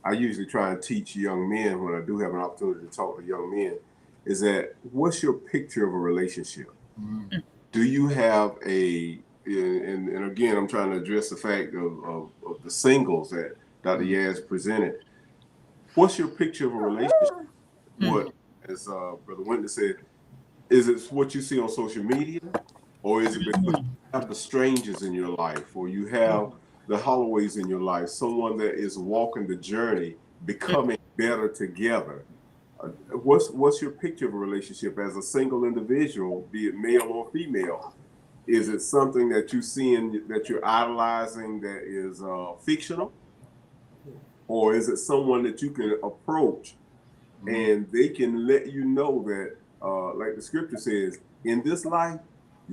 Speaker 4: I usually try and teach young men when I do have an opportunity to talk to young men, is that what's your picture of a relationship? Do you have and again, I'm trying to address the fact of the singles that Dr. Yaz presented. What's your picture of a relationship? What, as Brother Wynton said, is it what you see on social media? Or is it because you have the strangers in your life, or you have the Holloways in your life, someone that is walking the journey, becoming better together? What's your picture of a relationship as a single individual, be it male or female? Is it something that you see that you're idolizing that is fictional? Or is it someone that you can approach and they can let you know that, like the scripture says, in this life,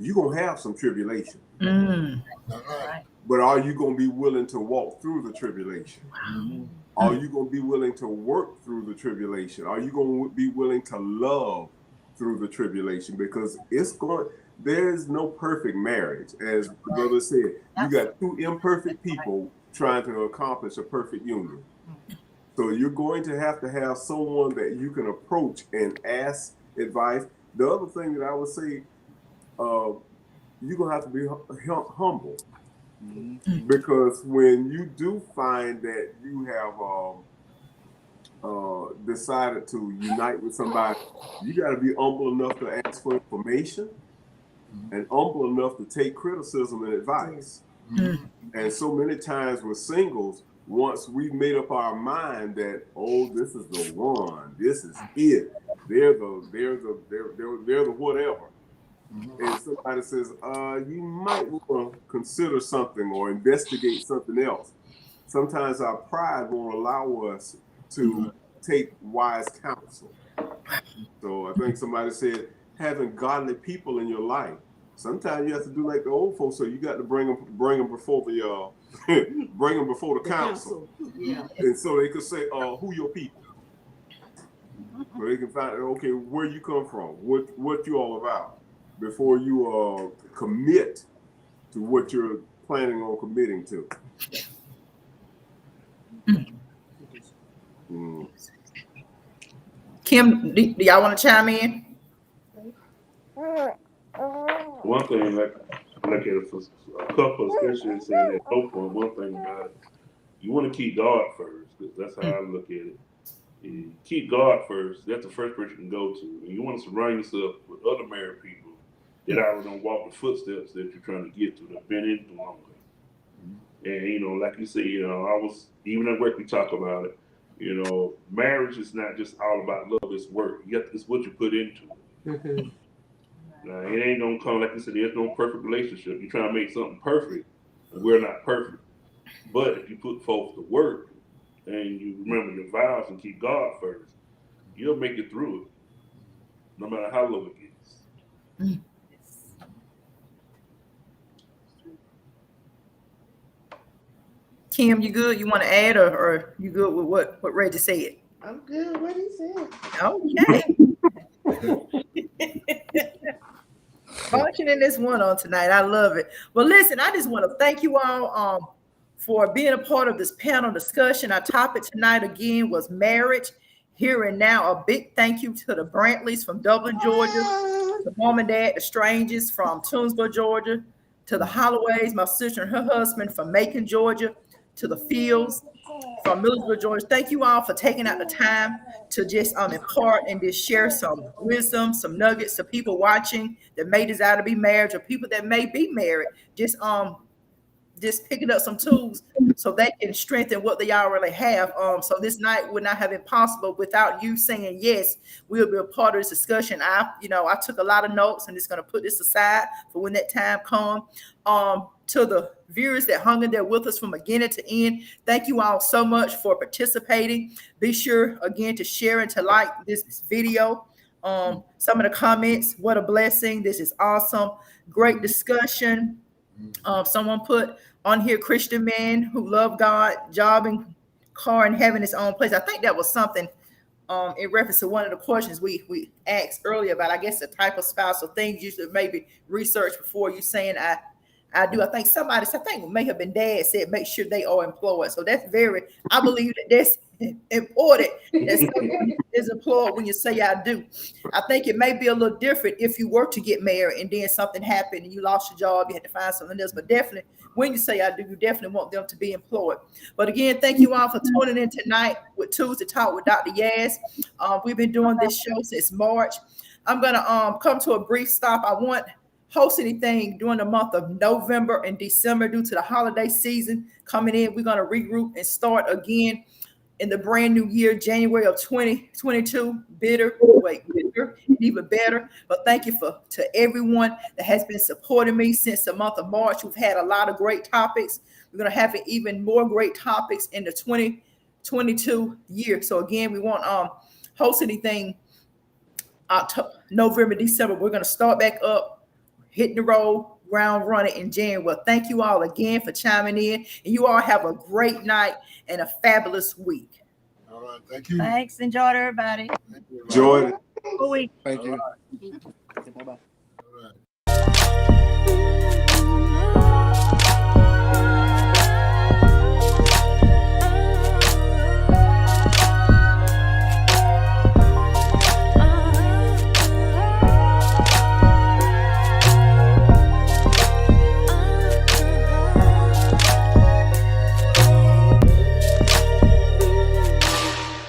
Speaker 4: you're going to have some tribulation. But are you going to be willing to walk through the tribulation? Are you going to be willing to work through the tribulation? Are you going to be willing to love through the tribulation? Because there's no perfect marriage. As the brother said, you got two imperfect people trying to accomplish a perfect union. So you're going to have someone that you can approach and ask advice. The other thing that I would say, you're going to have to be humble. Because when you do find that you have decided to unite with somebody, you got to be humble enough to ask for information and humble enough to take criticism and advice. And so many times with singles, once we've made up our mind that, oh, this is the one, this is it, they're the whatever. And somebody says, you might want to consider something or investigate something else. Sometimes our pride won't allow us to take wise counsel. So I think somebody said, having godly people in your life. Sometimes you have to do like the old folks. So you got to bring them before the the council. And so they could say, who your people? So they can find, okay, where you come from, what you all about, before you commit to what you're planning on committing to.
Speaker 1: Kim, do y'all want to chime in?
Speaker 8: One thing, like at a couple of scriptures saying that Oprah, one thing about it, you want to keep God first, because that's how I look at it. You keep God first. That's the first person you can go to. And you want to surround yourself with other married people that already don't walk the footsteps that you're trying to get to. They've been in it longer. And, like you said, I was, even at work we talk about it, marriage is not just all about love, it's work. It's what you put into it. Now, it ain't going to come, like you said, there's no perfect relationship. You're trying to make something perfect, and we're not perfect. But if you put forth the work, and you remember your vows and keep God first, you'll make it through it, no matter how low it gets.
Speaker 1: Kim, you good? You want to add, or you good with what Reggie said?
Speaker 9: I'm good with what he said.
Speaker 1: Okay. Functioning this one on tonight. I love it. Well, listen, I just want to thank you all for being a part of this panel discussion. Our topic tonight again was marriage here and now. A big thank you to the Brantleys from Dublin, Georgia, to Mom and Dad, the Stranges from Toonsville, Georgia, to the Holloways, my sister and her husband from Macon, Georgia, to the Fields from Millersville, Georgia. Thank you all for taking out the time to just impart and just share some wisdom, some nuggets to people watching that may desire to be married or people that may be married. Just picking up some tools so they can strengthen what they already have. So this night would not have been possible without you saying yes. We'll be a part of this discussion. I took a lot of notes and just going to put this aside for when that time comes. To the viewers that hung in there with us from beginning to end, thank you all so much for participating. Be sure again to share and to like this video. Some of the comments, what a blessing. This is awesome. Great discussion. Someone put on here, Christian men who love God, job and car and having his own place. I think that was something in reference to one of the questions we asked earlier about, I guess, the type of spouse or things you should maybe research before you saying I do. I think it may have been Dad said, make sure they are employed. So that's I believe that's important that someone is employed when you say I do. I think it may be a little different if you were to get married and then something happened and you lost your job, you had to find something else. But definitely when you say I do, you definitely want them to be employed. But again, thank you all for tuning in tonight with Tuesday Talk with Dr. Yaz. We've been doing this show since March. I'm going to come to a brief stop. I won't host anything during the month of November and December due to the holiday season coming in. We're going to regroup and start again in the brand new year, January of 2022, bigger and even better. But thank you to everyone that has been supporting me since the month of March. We've had a lot of great topics. We're going to have even more great topics in the 2022 year. So again, we won't host anything October, November, December. We're going to start back up, hitting the road, ground running in January. Well, thank you all again for chiming in. And you all have a great night and a fabulous week.
Speaker 6: All right. Thank you.
Speaker 5: Thanks. Enjoyed everybody.
Speaker 4: Enjoy it.
Speaker 5: Good week.
Speaker 3: Thank you.
Speaker 1: Right.
Speaker 3: Bye-bye.